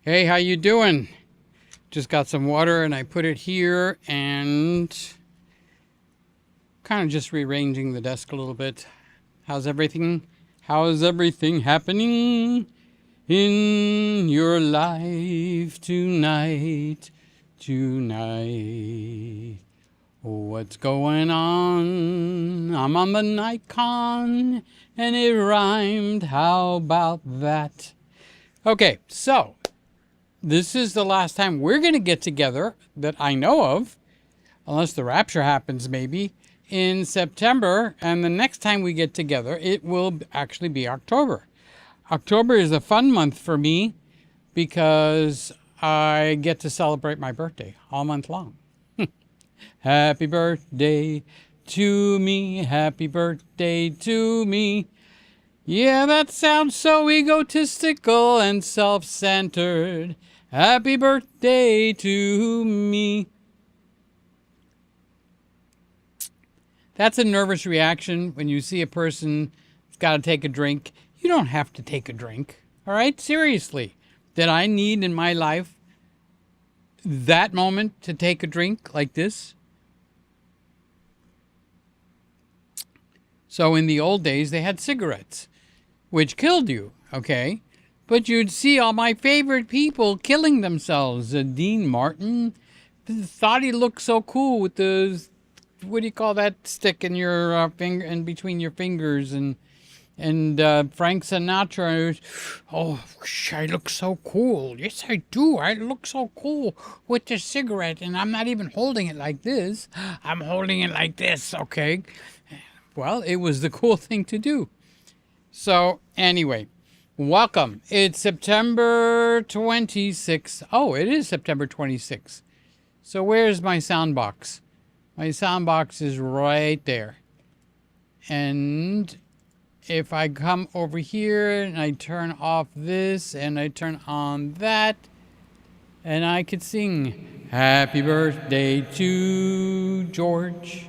Hey, how you doing? Just got some water and I put it here and kind of just rearranging the desk a little bit. How's everything? How's everything happening in your life tonight? What's going on? I'm on the Nikon and it rhymed. How about that? Okay, so this is the last time we're going to get together that I know of, unless the rapture happens maybe, in September. And the next time we get together, it will actually be October. October is a fun month for me because I get to celebrate my birthday all month long. Happy birthday to me, happy birthday to me. Yeah, that sounds so egotistical and self-centered. Happy birthday to me. That's a nervous reaction when you see a person who's got to take a drink. You don't have to take a drink, all right? Seriously. Did I need in my life that moment to take a drink like this? So in the old days, they had cigarettes, which killed you, okay? But you'd see all my favorite people killing themselves. Dean Martin thought he looked so cool with the, what do you call that stick in your finger, in between your fingers, and Frank Sinatra. Oh, I look so cool. Yes, I do. I look so cool with the cigarette, and I'm not even holding it like this. I'm holding it like this, okay? Well, it was the cool thing to do. So anyway, welcome. It's September 26th. Oh, it is September 26th. So where's my sound box? My sound box is right there. And if I come over here and I turn off this and I turn on that, and I could sing Happy Birthday to George.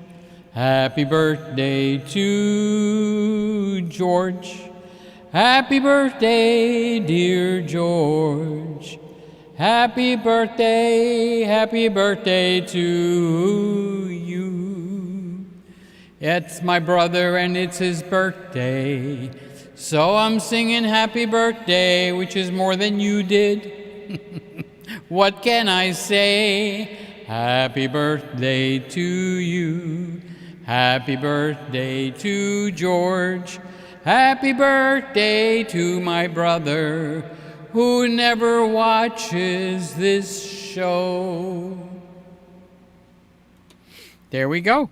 Happy birthday to George. Happy birthday, dear George. Happy birthday to you. It's my brother and it's his birthday. So I'm singing happy birthday, which is more than you did. What can I say? Happy birthday to you. Happy birthday to George. Happy birthday to my brother who never watches this show. There we go.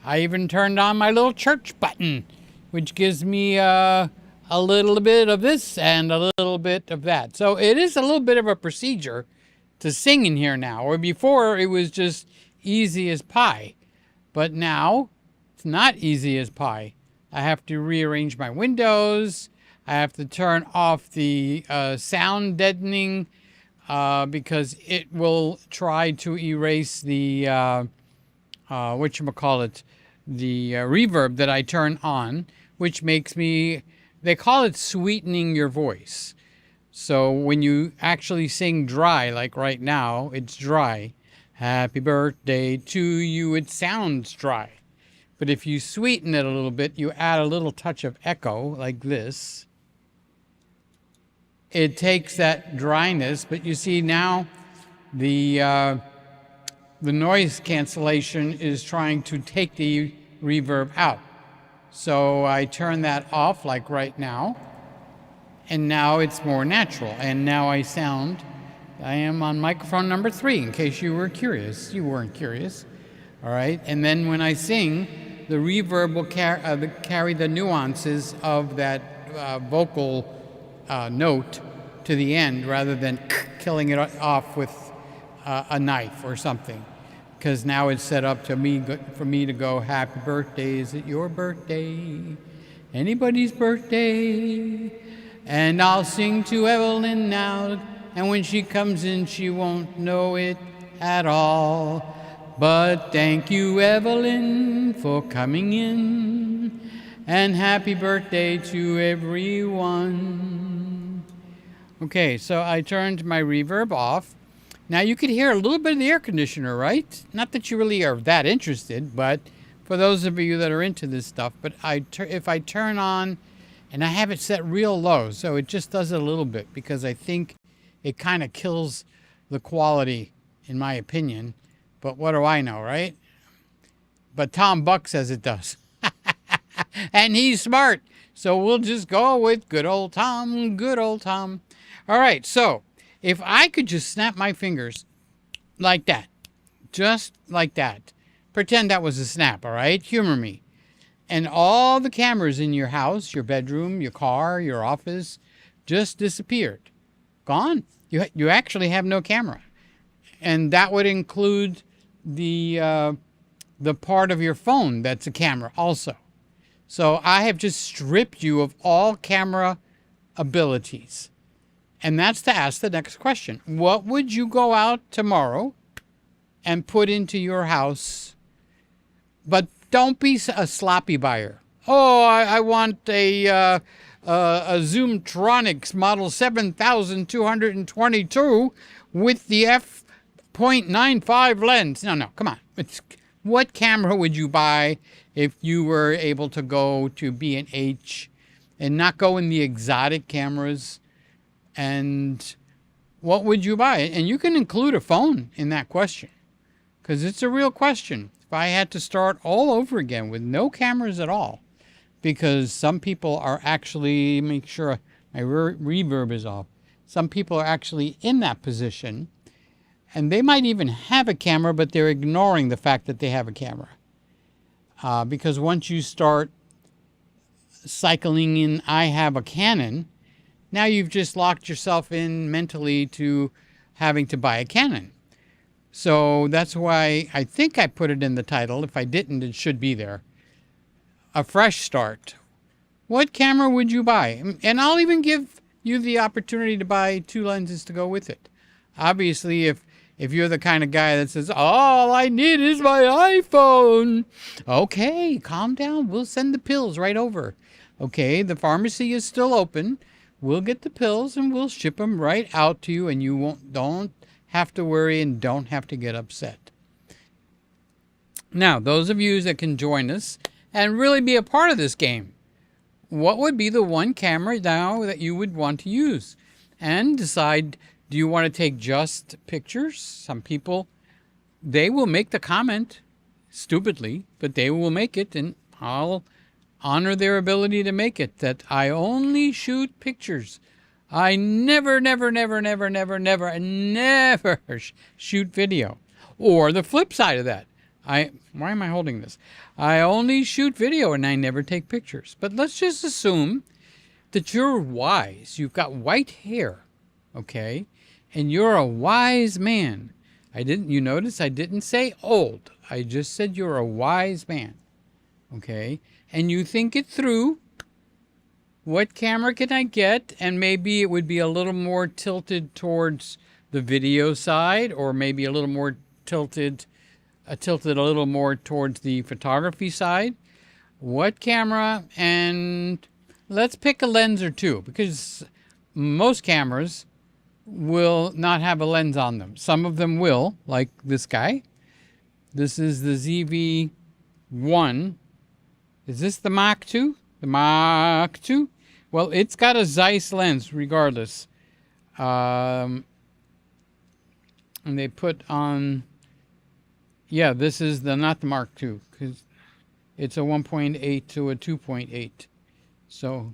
I even turned on my little church button, which gives me a little bit of this and a little bit of that. So it is a little bit of a procedure to sing in here now. Or before it was just easy as pie. But now it's not easy as pie. I have to rearrange my windows. I have to turn off the sound deadening because it will try to erase the whatchamacallit, the reverb that I turn on, which makes me, they call it sweetening your voice. So when you actually sing dry, like right now, it's dry. Happy birthday to you, it sounds dry. But if you sweeten it a little bit, you add a little touch of echo, like this. It takes that dryness, but you see now the noise cancellation is trying to take the reverb out. So I turn that off, like right now. And now it's more natural. And now I am on microphone number 3, in case you were curious. You weren't curious. All right. And then when I sing, the reverb will carry the nuances of that vocal note to the end, rather than killing it off with a knife or something. Because now it's set up to for me to go, happy birthday, is it your birthday? Anybody's birthday? And I'll sing to Evelyn now, and when she comes in, she won't know it at all. But thank you, Evelyn, for coming in, and happy birthday to everyone. Okay, so I turned my reverb off. Now you could hear a little bit of the air conditioner, right? Not that you really are that interested, but for those of you that are into this stuff. But if I turn on, and I have it set real low, so it just does it a little bit, because I think it kind of kills the quality, in my opinion. But what do I know, right? But Tom Buck says it does. And he's smart. So we'll just go with good old Tom, good old Tom. All right, so if I could just snap my fingers like that, just like that, pretend that was a snap, all right? Humor me. And all the cameras in your house, your bedroom, your car, your office, just disappeared. Gone. You actually have no camera. And that would include the part of your phone that's a camera also. So I have just stripped you of all camera abilities. And that's to ask the next question. What would you go out tomorrow and put into your house? But don't be a sloppy buyer. Oh, I want a Zoomtronics model 7222 with the f.95 lens. No, come on. What camera would you buy if you were able to go to B&H and not go in the exotic cameras? And what would you buy? And you can include a phone in that question, because it's a real question. If I had to start all over again with no cameras at all, because some people are actually, make sure my reverb is off, some people are actually in that position, and they might even have a camera, but they're ignoring the fact that they have a camera. Because once you start cycling in, I have a Canon, now you've just locked yourself in mentally to having to buy a Canon. So that's why I think I put it in the title. If I didn't, it should be there. A fresh start. What camera would you buy? And I'll even give you the opportunity to buy 2 lenses to go with it. Obviously, if you're the kind of guy that says, all I need is my iPhone. Okay, calm down. We'll send the pills right over. Okay, the pharmacy is still open. We'll get the pills and we'll ship them right out to you, and you don't have to worry and don't have to get upset. Now, those of you that can join us and really be a part of this game, what would be the one camera now that you would want to use? And decide, do you want to take just pictures? Some people, they will make the comment stupidly, but they will make it, and I'll honor their ability to make it, that I only shoot pictures. I never shoot video. Or the flip side of that. Why am I holding this? I only shoot video and I never take pictures. But let's just assume that you're wise. You've got white hair, okay? And you're a wise man. You notice I didn't say old. I just said you're a wise man, okay? And you think it through. What camera can I get? And maybe it would be a little more tilted towards the video side, or maybe a little more tilted a little more towards the photography side. What camera? And let's pick a lens or two, because most cameras will not have a lens on them. Some of them will, like this guy. This is the ZV1. Is this the Mark II? The Mark II? Well, it's got a Zeiss lens regardless. And they put on, yeah, this is not the Mark II, because it's a 1.8 to a 2.8. So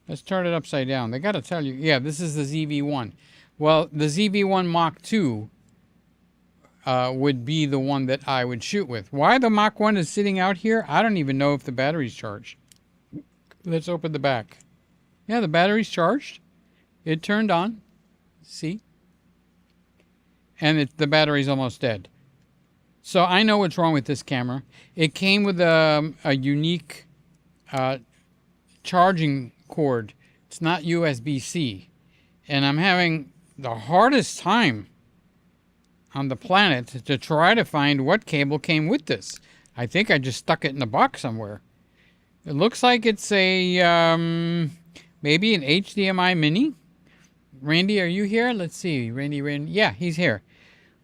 let's turn it upside down. They got to tell you, yeah, this is the ZV1. Well, the ZV1 Mark II would be the one that I would shoot with. Why the Mark I is sitting out here, I don't even know if the battery's charged. Let's open the back. Yeah, the battery's charged. It turned on. See? And the battery's almost dead. So I know what's wrong with this camera. It came with a unique charging cord. It's not USB-C. And I'm having the hardest time on the planet to try to find what cable came with this. I think I just stuck it in the box somewhere. It looks like it's a maybe an HDMI mini, Randy, are you here? Let's see. Randy. Yeah, he's here.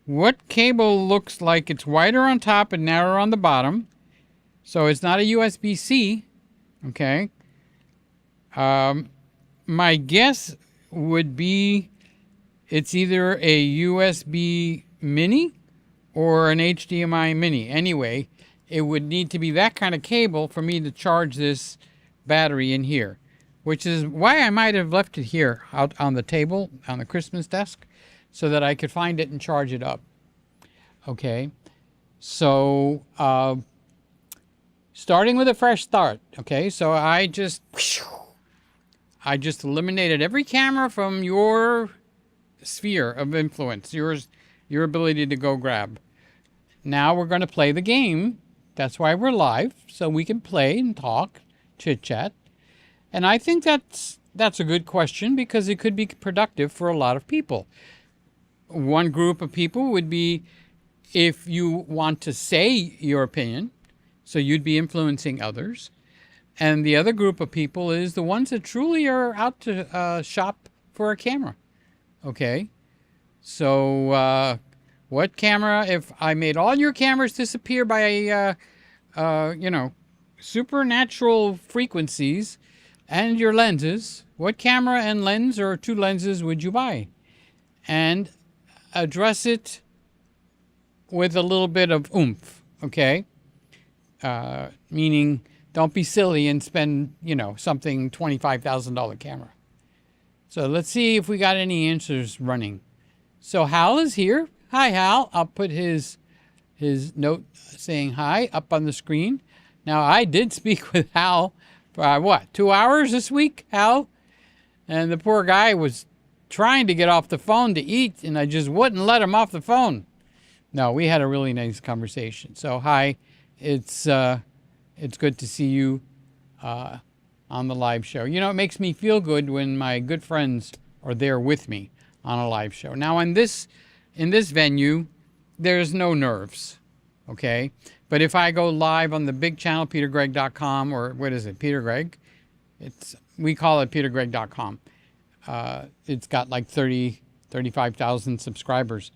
What cable looks like it's wider on top and narrower on the bottom? So it's not a USB-C. Okay. My guess would be it's either a USB mini or an HDMI mini. Anyway, it would need to be that kind of cable for me to charge this battery in here, which is why I might have left it here out on the table on the Christmas desk so that I could find it and charge it up. Okay, so starting with a fresh start. Okay, so I just eliminated every camera from your sphere of influence, your ability to go grab. Now we're going to play the game. That's why we're live, so we can play and talk, chit-chat. And I think that's a good question because it could be productive for a lot of people. One group of people would be if you want to say your opinion, so you'd be influencing others. And the other group of people is the ones that truly are out to shop for a camera. Okay, so what camera, if I made all your cameras disappear by, supernatural frequencies and your lenses, what camera and lens or two lenses would you buy? And address it with a little bit of oomph, okay? Meaning don't be silly and spend, something $25,000 camera. So let's see if we got any answers running. So Hal is here. Hi, Hal. I'll put his note saying hi up on the screen. Now, I did speak with Hal for, 2 hours this week, Hal? And the poor guy was trying to get off the phone to eat, and I just wouldn't let him off the phone. No, we had a really nice conversation. So, hi. It's good to see you on the live show. It makes me feel good when my good friends are there with me on a live show. Now, in this venue, there's no nerves, okay? But if I go live on the big channel, petergregg.com, or what is it, Peter Gregg? We call it petergregg.com. It's got like 35,000 subscribers.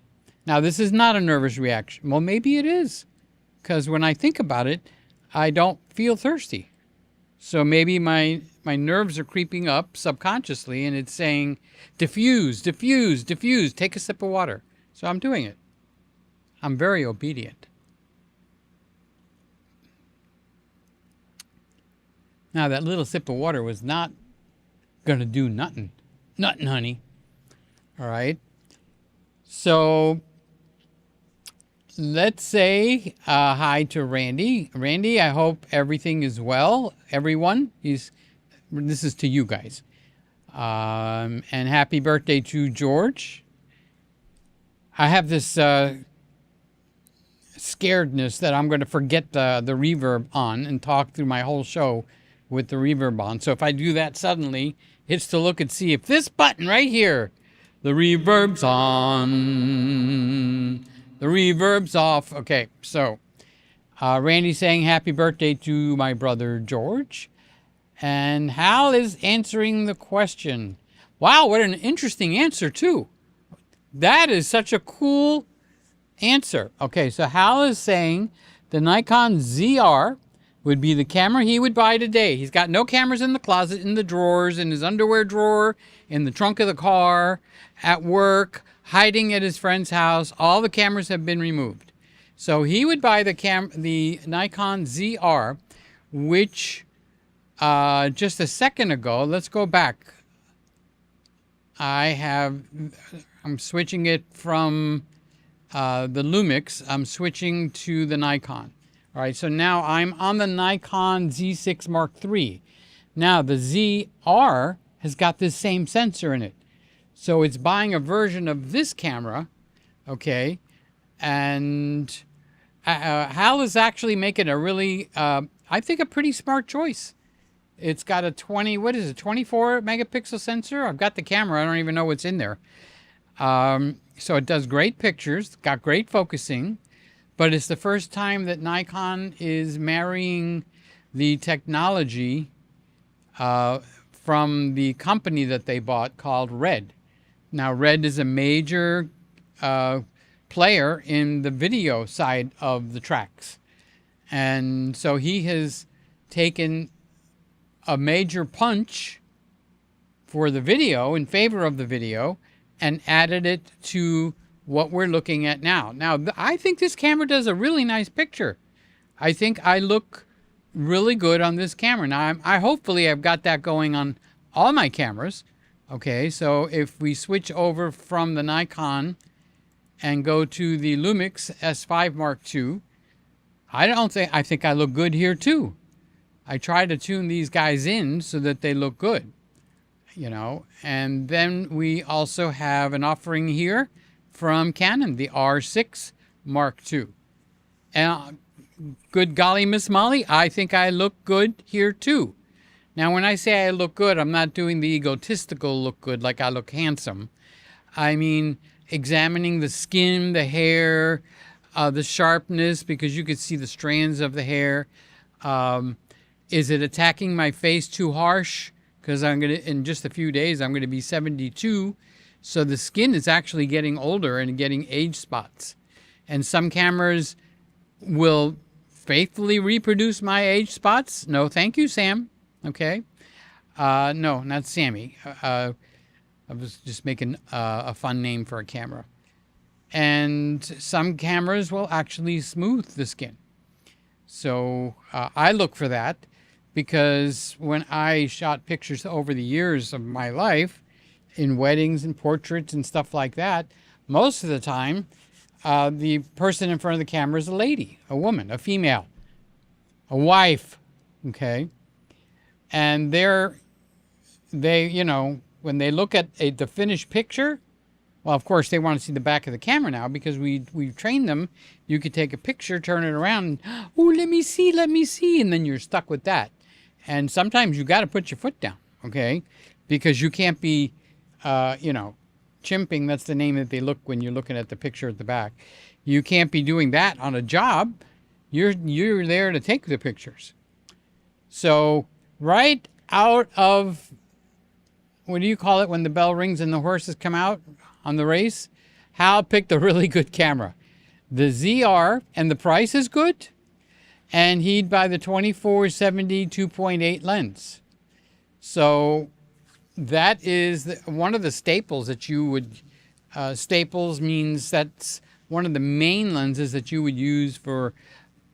Now, this is not a nervous reaction. Well, maybe it is, because when I think about it, I don't feel thirsty. So maybe my nerves are creeping up subconsciously, and it's saying, diffuse, diffuse, diffuse, take a sip of water. So I'm doing it. I'm very obedient. Now, that little sip of water was not going to do nothing. Nothing, honey. All right. So let's say hi to Randy. Randy, I hope everything is well. Everyone, this is to you guys. And happy birthday to George. I have this scaredness that I'm going to forget the reverb on and talk through my whole show with the reverb on. So if I do that suddenly, it's to look and see if this button right here, the reverb's on, the reverb's off. Okay, so Randy's saying happy birthday to my brother George. And Hal is answering the question. Wow, what an interesting answer too. That is such a cool answer. Okay, so Hal is saying the Nikon ZR would be the camera he would buy today. He's got no cameras in the closet, in the drawers, in his underwear drawer, in the trunk of the car, at work, hiding at his friend's house. All the cameras have been removed. So he would buy the Nikon ZR, which just a second ago, let's go back. I'm switching it from the Lumix. I'm switching to the Nikon. All right, so now I'm on the Nikon Z6 Mark III. Now the ZR has got this same sensor in it. So it's buying a version of this camera, okay? And Hal is actually making a really, I think, a pretty smart choice. It's got a 24 megapixel sensor? I've got the camera, I don't even know what's in there. So it does great pictures, got great focusing. But it's the first time that Nikon is marrying the technology from the company that they bought called Red. Now, Red is a major player in the video side of the tracks. And so he has taken a major punch for the video, in favor of the video, and added it to what we're looking at now. Now, I think this camera does a really nice picture. I think I look really good on this camera. Now, hopefully I've got that going on all my cameras. Okay, so if we switch over from the Nikon and go to the Lumix S5 Mark II, I think I look good here too. I try to tune these guys in so that they look good, you know. And then we also have an offering here from Canon, the R6 Mark II. And good golly, Miss Molly, I think I look good here too. Now, when I say I look good, I'm not doing the egotistical look good, like I look handsome. I mean, examining the skin, the hair, the sharpness, because you could see the strands of the hair. Is it attacking my face too harsh? Because in just a few days, I'm gonna be 72. So the skin is actually getting older and getting age spots. And some cameras will faithfully reproduce my age spots. No, thank you, Sam. Okay. No, not Sammy. I was just making a fun name for a camera. And some cameras will actually smooth the skin. So I look for that, because when I shot pictures over the years of my life, in weddings and portraits and stuff like that, most of the time, the person in front of the camera is a lady, a woman, a female, a wife, okay? And they, you know, when they look at the finished picture, well, of course, they want to see the back of the camera now, because we've trained them. You could take a picture, turn it around, and, oh, let me see, and then you're stuck with that. And sometimes you got to put your foot down, okay? Because you can't be, you know, chimping. That's the name that they look when you're looking at the picture at the back. You can't be doing that on a job. You're there to take the pictures. So right out of, what do you call it when the bell rings and the horses come out on the race? Hal picked a really good camera. The ZR, and the price is good, and he'd buy the 24-70 2.8 lens. So that is one of the staples that you would, staples means that's one of the main lenses that you would use for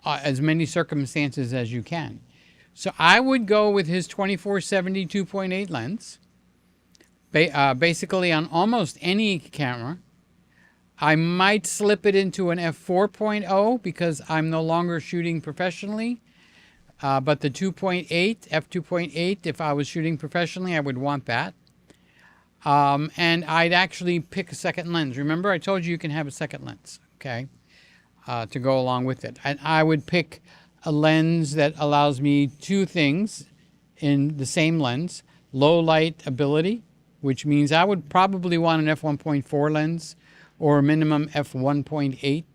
as many circumstances as you can. So I would go with his 24-70 2.8 lens, basically on almost any camera. I might slip it into an f4.0 because I'm no longer shooting professionally. But the 2.8, f2.8, if I was shooting professionally, I would want that. And I'd actually pick a second lens. Remember, I told you can have a second lens, okay, to go along with it. And I would pick a lens that allows me two things in the same lens: low light ability, which means I would probably want an f1.4 lens or a minimum f1.8.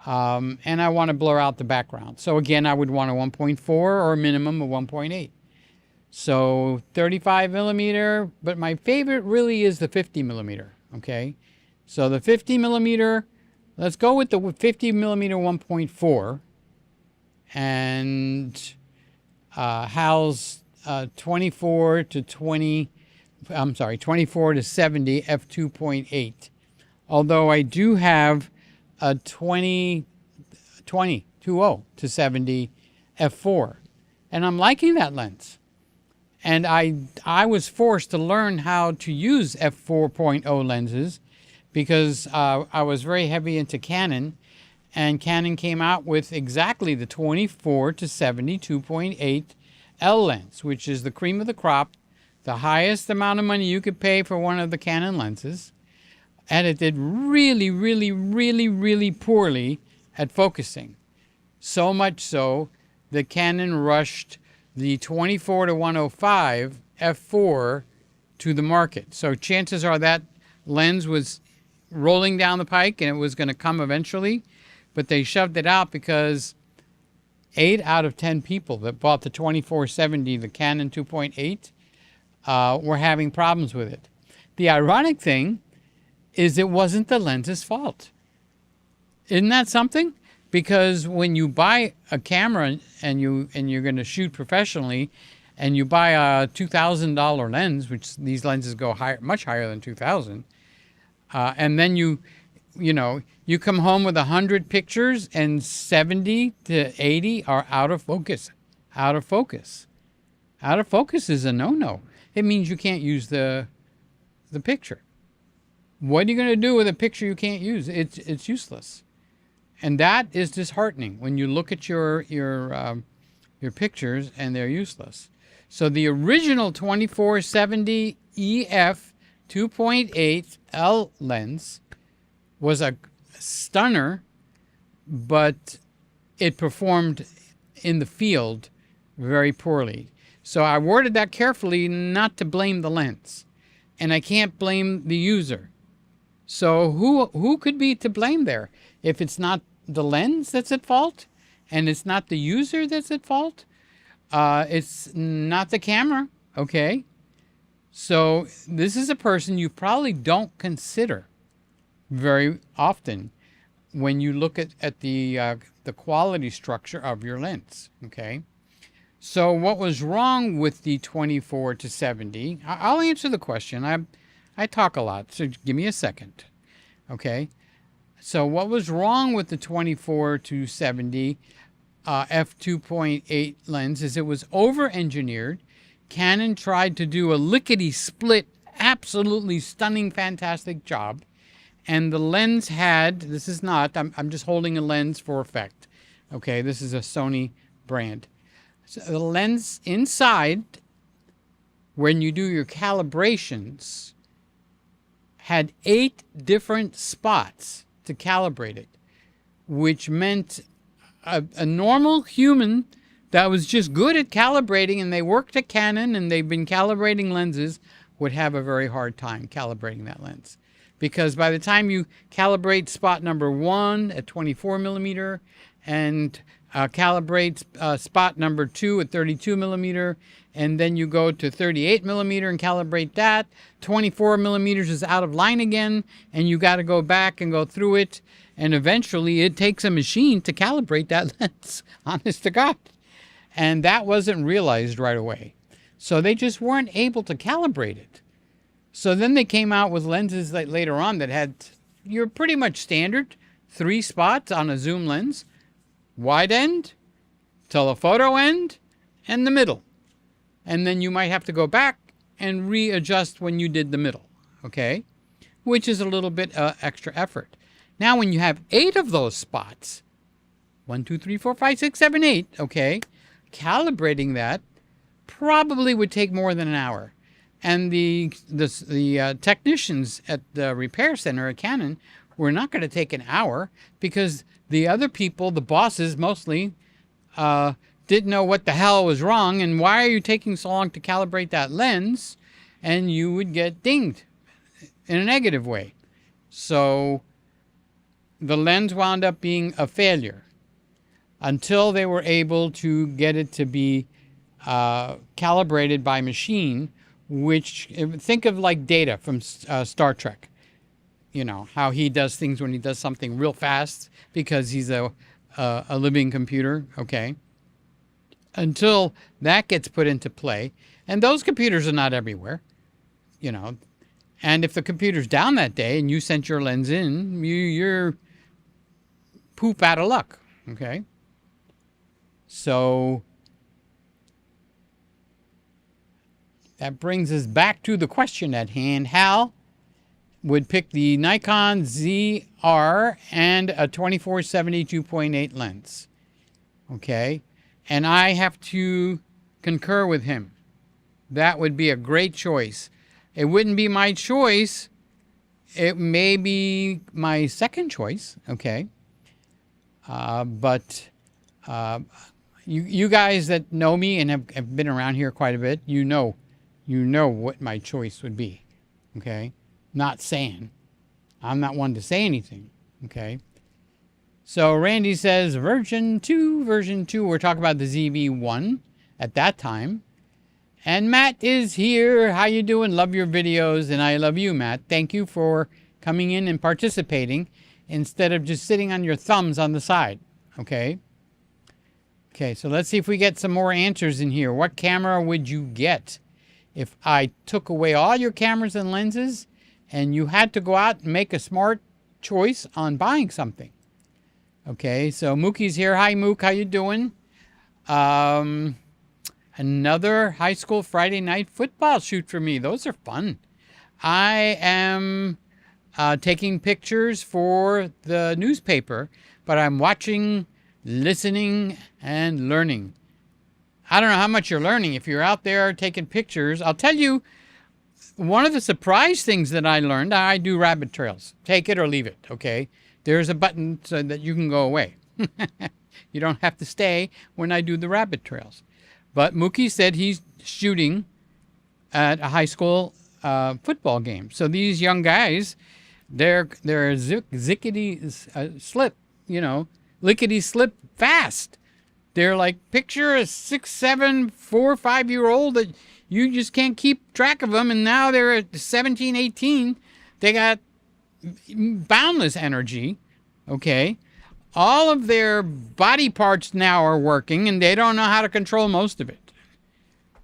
And I want to blur out the background. So again, I would want a 1.4 or a minimum of 1.8. So 35 millimeter, but my favorite really is the 50 millimeter, okay? So the 50 millimeter, let's go with the 50 millimeter 1.4, and Hal's 24 to 70 f2.8. Although I do have a 20 to 70 f4, and I'm liking that lens. And I was forced to learn how to use f4.0 lenses because I was very heavy into Canon, and Canon came out with exactly the 24 to 70 2.8 L lens, which is the cream of the crop, the highest amount of money you could pay for one of the Canon lenses. And it did really, really, really, really poorly at focusing. So much so that Canon rushed the 24 to 105 f4 to the market. So chances are that lens was rolling down the pike and it was going to come eventually, but they shoved it out because 8 out of 10 people that bought the 24-70, the Canon 2.8, were having problems with it. the ironic thing is it wasn't the lens's fault. Isn't that something? Because when you buy a camera and you're going to shoot professionally, and you buy a $2,000 lens, which these lenses go higher, much higher than 2,000, and then you come home with 100 pictures and 70 to 80 are out of focus. Out of focus. Out of focus is a no-no. It means you can't use the picture. What are you going to do with a picture you can't use? It's useless. And that is disheartening when you look at your pictures and they're useless. So the original 2470 EF 2.8 L lens was a stunner, but it performed in the field very poorly. So I worded that carefully not to blame the lens, and I can't blame the user. So who could be to blame there? If it's not the lens that's at fault, and it's not the user that's at fault, it's not the camera, okay? So this is a person you probably don't consider very often when you look at the quality structure of your lens, okay? So what was wrong with the 24 to 70? I'll answer the question. I talk a lot, so give me a second, okay? So what was wrong with the 24 to 70 f2.8 lens is it was over-engineered. Canon tried to do a lickety-split, absolutely stunning, fantastic job. And the lens had, this is not, I'm just holding a lens for effect. Okay, this is a Sony brand. So the lens inside, when you do your calibrations, had 8 different spots to calibrate it, which meant a normal human that was just good at calibrating, and they worked at Canon and they've been calibrating lenses, would have a very hard time calibrating that lens. Because by the time you calibrate spot number 1 at 24 millimeter and calibrate spot number 2 at 32 millimeter, and then you go to 38 millimeter and calibrate that, 24 millimeters is out of line again, and you got to go back and go through it, and eventually it takes a machine to calibrate that lens, honest to God. And that wasn't realized right away. So they just weren't able to calibrate it. So then they came out with lenses that later on that had your pretty much standard 3 spots on a zoom lens, wide end, telephoto end, and the middle. And then you might have to go back and readjust when you did the middle, okay? Which is a little bit extra effort. Now when you have 8 of those spots, 1, 2, 3, 4, 5, 6, 7, 8, okay, calibrating that probably would take more than an hour. And the technicians at the repair center at Canon were not going to take an hour because the other people, the bosses mostly, didn't know what the hell was wrong and why are you taking so long to calibrate that lens, and you would get dinged in a negative way. So the lens wound up being a failure until they were able to get it to be calibrated by machine, which, think of like Data from Star Trek. You know, how he does things when he does something real fast because he's a living computer, okay? Until that gets put into play. And those computers are not everywhere, you know. And if the computer's down that day and you sent your lens in, you're poop out of luck, okay? So that brings us back to the question at hand. Hal would pick the Nikon ZR and a 2470 2.8 lens. Okay? And I have to concur with him. That would be a great choice. It wouldn't be my choice. It may be my second choice, okay? But you guys that know me and have been around here quite a bit, you know what my choice would be, okay? Not saying. I'm not one to say anything, okay? So Randy says version 2, we're talking about the ZV1 at that time. And Matt is here. How you doing? Love your videos, and I love you, Matt. Thank you for coming in and participating instead of just sitting on your thumbs on the side. Okay? Okay, so let's see if we get some more answers in here. What camera would you get if I took away all your cameras and lenses and you had to go out and make a smart choice on buying something? Okay, so Mookie's here. Hi, Mook. How you doing? Another high school Friday night football shoot for me. Those are fun. I am taking pictures for the newspaper, but I'm watching, listening, and learning. I don't know how much you're learning if you're out there taking pictures. I'll tell you, one of the surprise things that I learned, I do rabbit trails. Take it or leave it, okay? There's a button so that you can go away. You don't have to stay when I do the rabbit trails. But Mookie said he's shooting at a high school football game. So these young guys, they're zickety slip, you know, lickety slip fast. They're like, picture a 6, 7, 4, 5-year-old that you just can't keep track of them. And now they're at 17, 18. They got boundless energy, okay? All of their body parts now are working, and they don't know how to control most of it.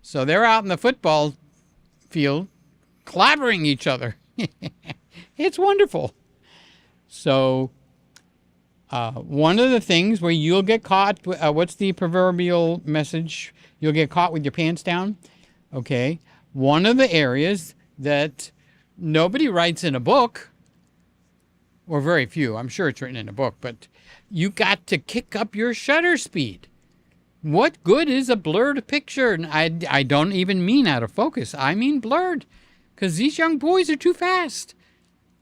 So they're out in the football field clobbering each other. It's wonderful. So one of the things where you'll get caught, what's the proverbial message? You'll get caught with your pants down. Okay. One of the areas that nobody writes in a book, or very few, I'm sure it's written in a book, but you got to kick up your shutter speed. What good is a blurred picture? And I don't even mean out of focus. I mean blurred, because these young boys are too fast.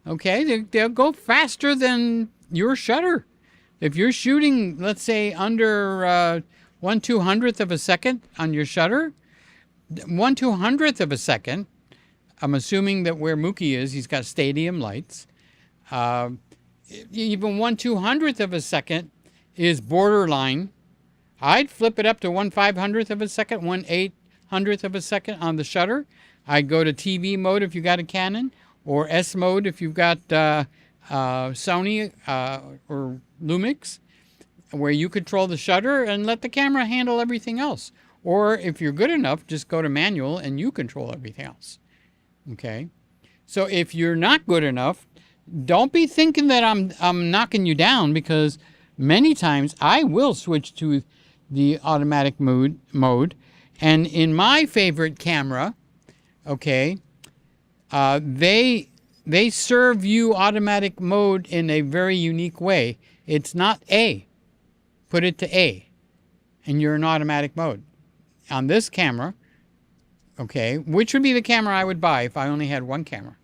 Okay, they'll go faster than your shutter. If you're shooting, let's say, under 1/200th of a second on your shutter, 1/200th of a second, I'm assuming that where Mookie is, he's got stadium lights. Even 1/200th of a second is borderline. I'd flip it up to 1/500th of a second, 1/800th of a second on the shutter. I'd go to TV mode if you got a Canon, or S mode if you've got Sony or Lumix, where you control the shutter and let the camera handle everything else. Or if you're good enough, just go to manual and you control everything else. Okay? So if you're not good enough, don't be thinking that I'm knocking you down, because many times I will switch to the automatic mode. And in my favorite camera, okay, they serve you automatic mode in a very unique way. It's not A. Put it to A, and you're in automatic mode. On this camera, okay, which would be the camera I would buy if I only had one camera.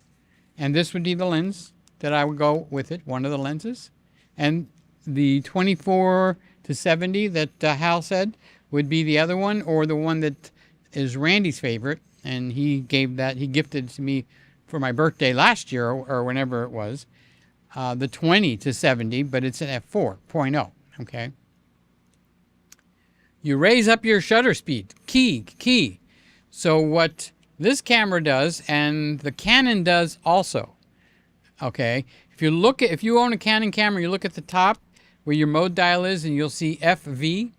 And this would be the lens that I would go with it, one of the lenses. And the 24 to 70 that Hal said would be the other one, or the one that is Randy's favorite. And he gifted it to me for my birthday last year, or whenever it was, the 20 to 70, but it's an f4.0, okay? You raise up your shutter speed, key. So what this camera does, and the Canon does also, okay? If you own a Canon camera, you look at the top where your mode dial is, and you'll see FV.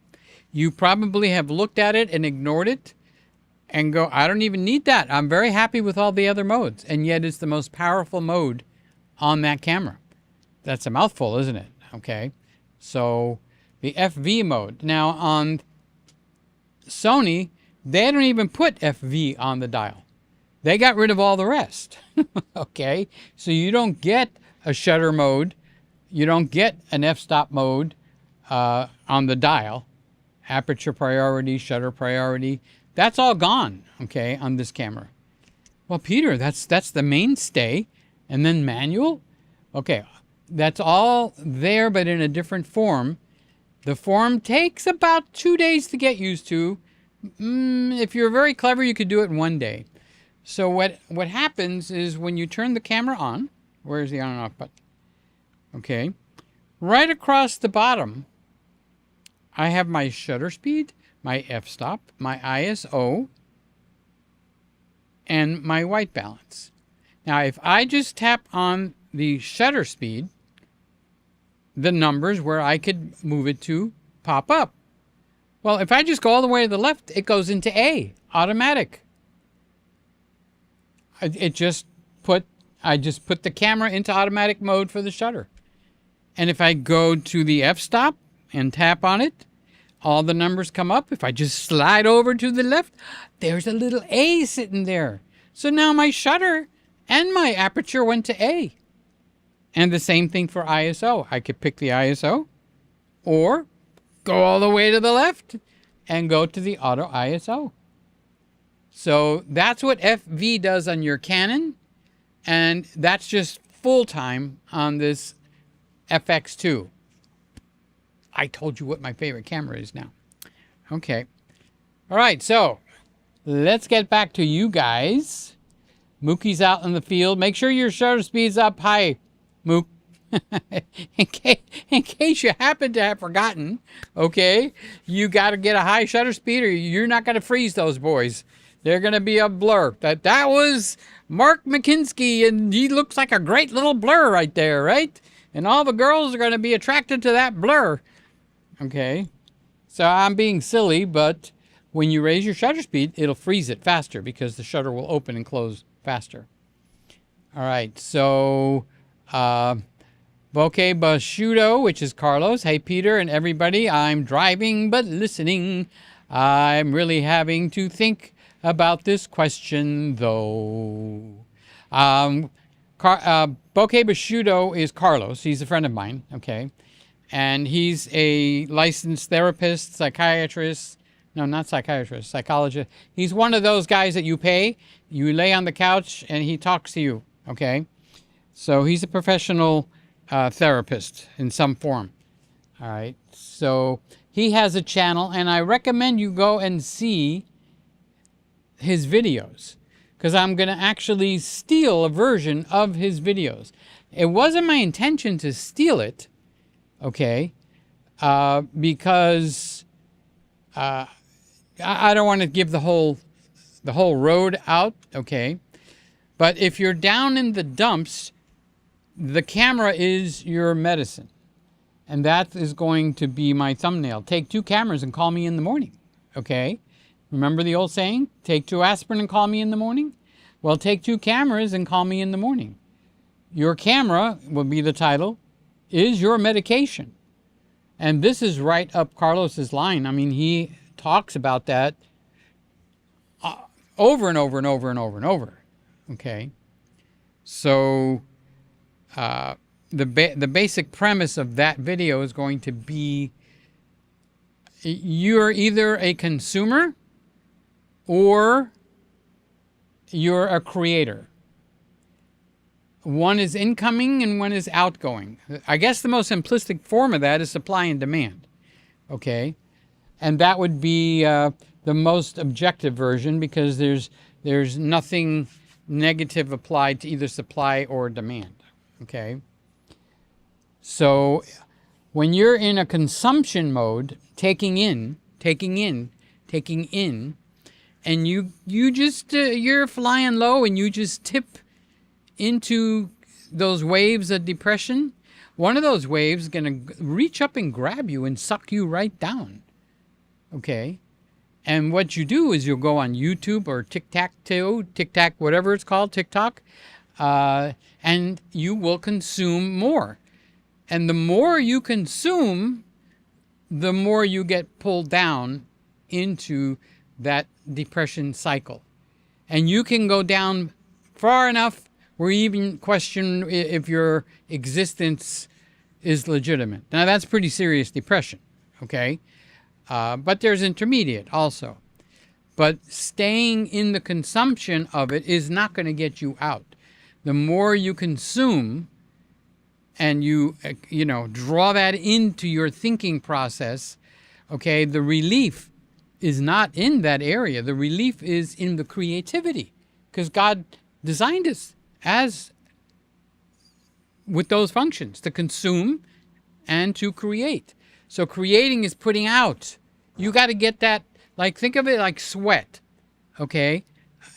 You probably have looked at it and ignored it and go, I don't even need that. I'm very happy with all the other modes. And yet it's the most powerful mode on that camera. That's a mouthful, isn't it? Okay. So the FV mode. Now on Sony, they don't even put FV on the dial. They got rid of all the rest. Okay. So you don't get a shutter mode. You don't get an f-stop mode on the dial. Aperture priority, shutter priority. That's all gone, okay, on this camera. Well, Peter, that's the mainstay. And then manual? Okay, that's all there, but in a different form. The form takes about 2 days to get used to. If you're very clever, you could do it in 1 day. So what happens is when you turn the camera on, where's the on and off button? Okay, right across the bottom, I have my shutter speed, my f-stop, my ISO, and my white balance. Now, if I just tap on the shutter speed, the numbers where I could move it to pop up. Well, if I just go all the way to the left, it goes into A, automatic. I just put the camera into automatic mode for the shutter. And if I go to the f-stop and tap on it, all the numbers come up. If I just slide over to the left, there's a little A sitting there. So now my shutter and my aperture went to A. And the same thing for ISO. I could pick the ISO or go all the way to the left and go to the auto ISO. So that's what FV does on your Canon. And that's just full time on this FX2. I told you what my favorite camera is now. Okay. All right, so let's get back to you guys. Mookie's out in the field. Make sure your shutter speed's up high, Mook. in case you happen to have forgotten, okay? You got to get a high shutter speed or you're not going to freeze those boys. They're going to be a blur. That was Mark McKinsky, and he looks like a great little blur right there, right? And all the girls are going to be attracted to that blur. Okay, so I'm being silly, but when you raise your shutter speed, it'll freeze it faster because the shutter will open and close faster. All right, so Bokeh Bashudo, which is Carlos. Hey, Peter and everybody, I'm driving but listening. I'm really having to think about this question, though. Bokeh Bashudo is Carlos. He's a friend of mine, okay? And he's a licensed therapist, psychiatrist. No, not psychiatrist, psychologist. He's one of those guys that you pay. You lay on the couch and he talks to you, okay? So he's a professional therapist in some form. All right. So he has a channel, and I recommend you go and see his videos, because I'm going to actually steal a version of his videos. It wasn't my intention to steal it, okay, because I don't want to give the whole road out, okay. But if you're down in the dumps, the camera is your medicine. And that is going to be my thumbnail. Take 2 cameras and call me in the morning, okay? Remember the old saying, take 2 aspirin and call me in the morning? Well, take 2 cameras and call me in the morning. Your camera, will be the title, is your medication. And this is right up Carlos's line. I mean, he talks about that over and over and over and over and over, okay? So the basic premise of that video is going to be you're either a consumer or you're a creator. One is incoming and one is outgoing. I guess the most simplistic form of that is supply and demand, okay? And that would be the most objective version, because there's nothing negative applied to either supply or demand, okay? So when you're in a consumption mode, taking in, and you just, you're flying low and you just tip into those waves of depression, one of those waves is going to reach up and grab you and suck you right down, okay? And what you do is you'll go on YouTube or TikTok, whatever it's called, TikTok, and you will consume more. And the more you consume, the more you get pulled down into that depression cycle. And you can go down far enough where you even question if your existence is legitimate. Now, that's pretty serious depression, okay? But there's intermediate also. But staying in the consumption of it is not going to get you out. The more you consume and you draw that into your thinking process, okay, the relief is not in that area. The relief is in the creativity, because God designed us as with those functions, to consume and to create. So creating is putting out. You got to get that, like, think of it like sweat, okay?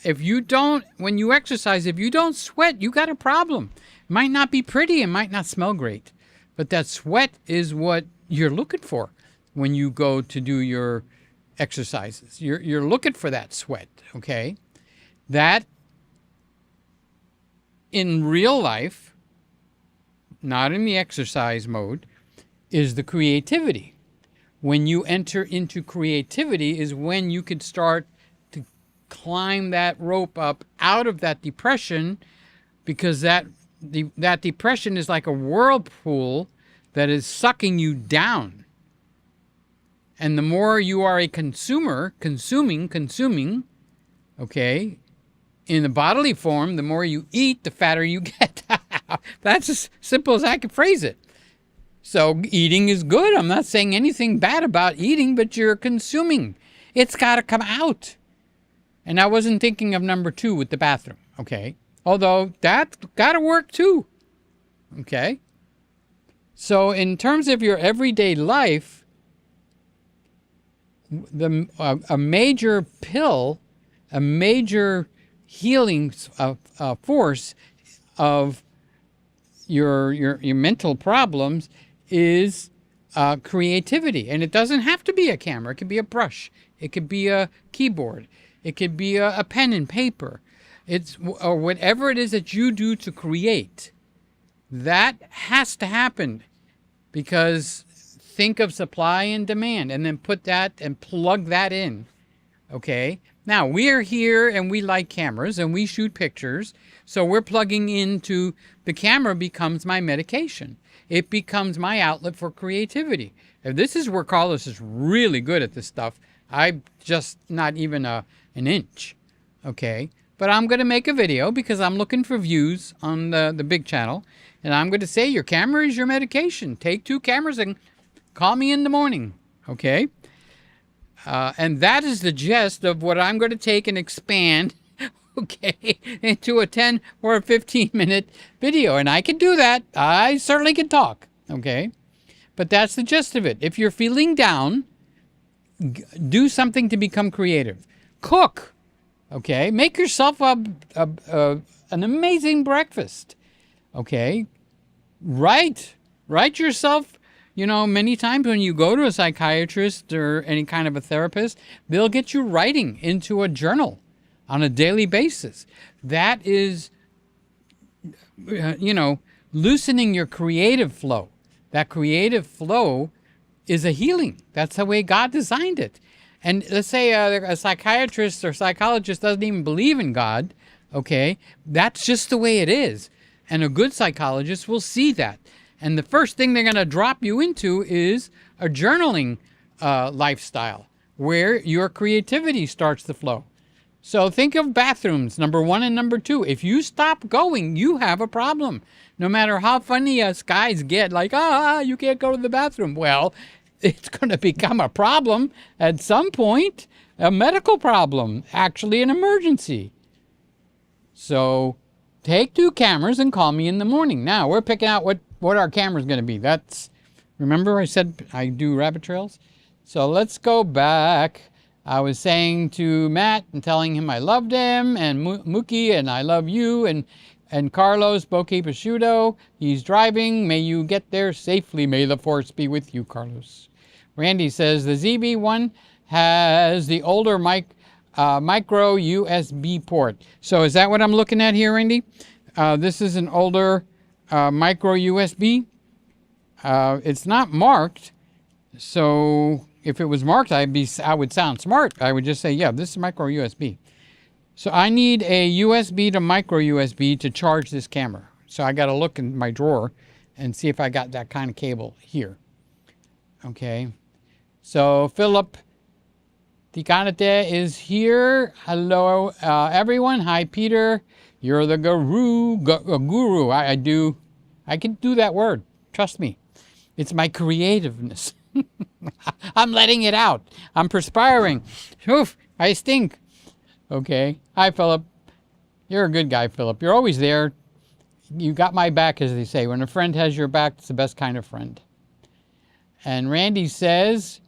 If you don't, when you exercise, if you don't sweat, you got a problem. It might not be pretty, it might not smell great, but that sweat is what you're looking for when you go to do your exercises. You're looking for that sweat, okay? That in real life, not in the exercise mode, is the creativity. When you enter into creativity is when you could start to climb that rope up out of that depression, because that depression is like a whirlpool that is sucking you down. And the more you are a consumer, consuming, okay, in the bodily form, the more you eat, the fatter you get. That's as simple as I can phrase it. So eating is good. I'm not saying anything bad about eating, but you're consuming. It's got to come out. And I wasn't thinking of number 2 with the bathroom, okay? Although that got to work too, okay? So in terms of your everyday life, a major pill, a major healing force of your mental problems is creativity. And it doesn't have to be a camera. It could be a brush. It could be a keyboard. It could be a pen and paper. Or whatever it is that you do to create. That has to happen, because think of supply and demand and then put that and plug that in. Okay? Now, we are here and we like cameras and we shoot pictures. So we're plugging into the camera becomes my medication. It becomes my outlet for creativity. If this is where Carlos is really good at this stuff. I'm just not even an inch. Okay? But I'm going to make a video because I'm looking for views on the big channel. And I'm going to say your camera is your medication. Take 2 cameras and call me in the morning. Okay? And that is the gist of what I'm going to take and expand, okay, into a 10 or a 15-minute video. And I can do that. I certainly can talk, okay? But that's the gist of it. If you're feeling down, do something to become creative. Cook, okay? Make yourself an amazing breakfast, okay? Write yourself. You know, many times when you go to a psychiatrist or any kind of a therapist, they'll get you writing into a journal on a daily basis. That is, loosening your creative flow. That creative flow is a healing. That's the way God designed it. And let's say a psychiatrist or psychologist doesn't even believe in God, okay? That's just the way it is. And a good psychologist will see that. And the first thing they're going to drop you into is a journaling lifestyle where your creativity starts to flow. So think of bathrooms, number 1 and number 2. If you stop going, you have a problem. No matter how funny us guys get, like, you can't go to the bathroom. Well, it's going to become a problem at some point, a medical problem, actually an emergency. So take 2 cameras and call me in the morning. Now, we're picking out what our camera's going to be. Remember I said I do rabbit trails? So let's go back. I was saying to Matt and telling him I loved him, and Mookie, and I love you, and Carlos, Bokeh Prosciutto. He's driving. May you get there safely. May the force be with you, Carlos. Randy says the ZV1 has the older micro USB port. So is that what I'm looking at here, Randy? This is an older micro USB. It's not marked, so if it was marked, I would sound smart. I would just say, yeah, this is micro USB. So I need a USB to micro USB to charge this camera. So I got to look in my drawer and see if I got that kind of cable here. Okay. So Philip Ticanete is here. Hello, everyone. Hi, Peter. You're the guru. I can do that word. Trust me. It's my creativeness. I'm letting it out. I'm perspiring. Oof, I stink. Okay. Hi, Philip. You're a good guy, Philip. You're always there. You got my back, as they say. When a friend has your back, it's the best kind of friend. And Randy says,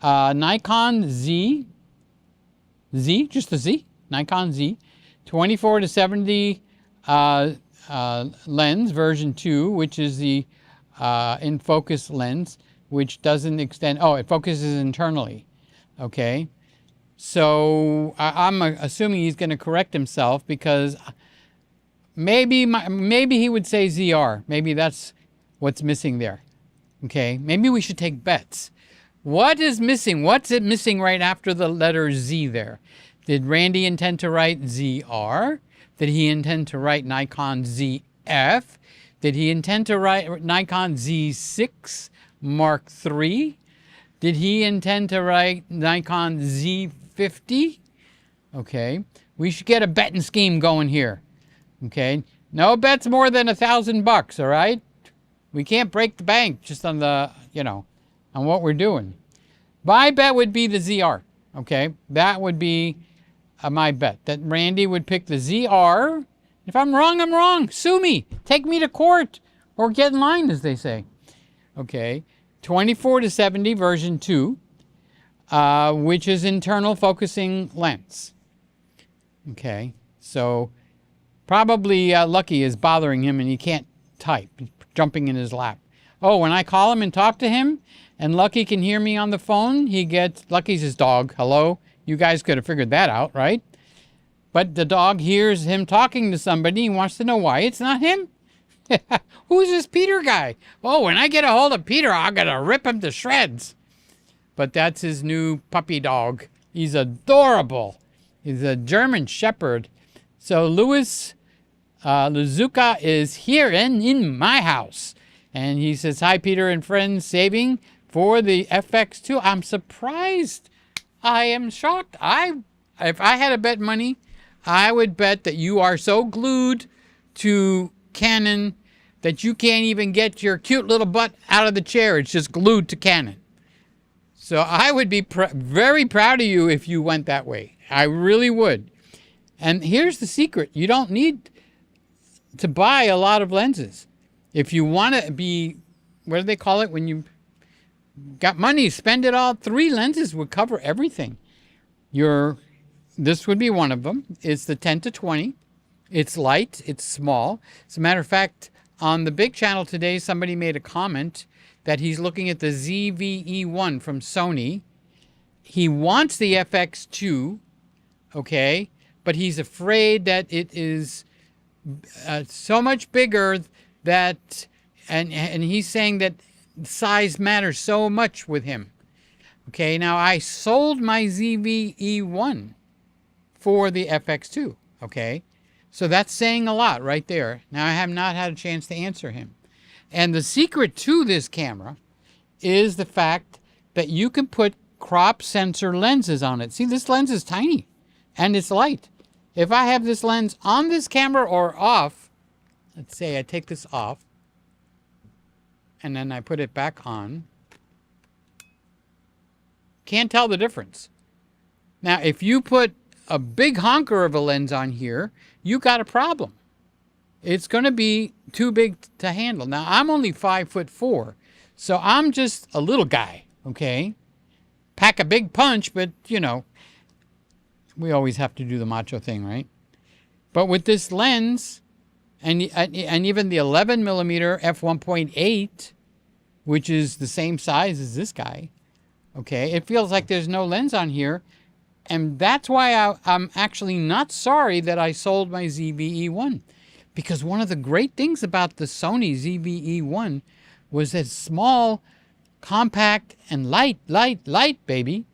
Nikon Z. Z? Just a Z? Nikon Z, 24 to 70 lens version 2, which is the in focus lens, which doesn't extend. Oh, it focuses internally. Okay, so I'm assuming he's going to correct himself, because maybe he would say ZR. Maybe that's what's missing there. Okay, maybe we should take bets. What is missing? What's it missing right after the letter Z there? Did Randy intend to write ZR? Did he intend to write Nikon ZF? Did he intend to write Nikon Z6 Mark III? Did he intend to write Nikon Z50? Okay, we should get a betting scheme going here. Okay, no bets more than $1,000, all right? We can't break the bank just on the, on what we're doing. My bet would be the ZR, okay? That would be my bet, that Randy would pick the ZR. If I'm wrong, I'm wrong. Sue me. Take me to court, or get in line, as they say. Okay, 24 to 70 version 2, which is internal focusing lens. Okay, so probably Lucky is bothering him and he can't type. He's jumping in his lap. Oh, when I call him and talk to him, and Lucky can hear me on the phone, Lucky's his dog. Hello? You guys could have figured that out, right? But the dog hears him talking to somebody and wants to know why it's not him. Who's this Peter guy? Oh, when I get a hold of Peter, I'm going to rip him to shreds. But that's his new puppy dog. He's adorable. He's a German Shepherd. So Louis Lazuka is here in my house. And he says, hi, Peter and friends, saving for the FX2. I'm surprised. I am shocked. If I had to bet money, I would bet that you are so glued to Canon that you can't even get your cute little butt out of the chair. It's just glued to Canon. So I would be very proud of you if you went that way. I really would. And here's the secret. You don't need to buy a lot of lenses. If you want to be, what do they call it when you got money, spend it all. 3 lenses would cover everything. This would be one of them. It's the 10 to 20. It's light. It's small. As a matter of fact, on the big channel today, somebody made a comment that he's looking at the ZV1 from Sony. He wants the FX2, okay, but he's afraid that it is so much bigger that, and he's saying that size matters so much with him. Okay, now I sold my ZV1 for the FX2, okay? So that's saying a lot right there. Now I have not had a chance to answer him. And the secret to this camera is the fact that you can put crop sensor lenses on it. See, this lens is tiny and it's light. If I have this lens on this camera or off, let's say I take this off and then I put it back on, can't tell the difference. Now, if you put a big honker of a lens on here, you got a problem. It's going to be too big to handle. Now, I'm only 5'4", so I'm just a little guy, okay? Pack a big punch, but, we always have to do the macho thing, right? But with this lens, and even the 11mm f1.8, which is the same size as this guy, okay, it feels like there's no lens on here. And that's why I'm actually not sorry that I sold my ZV-E1. Because one of the great things about the Sony ZV-E1 was that small, compact, and light, baby.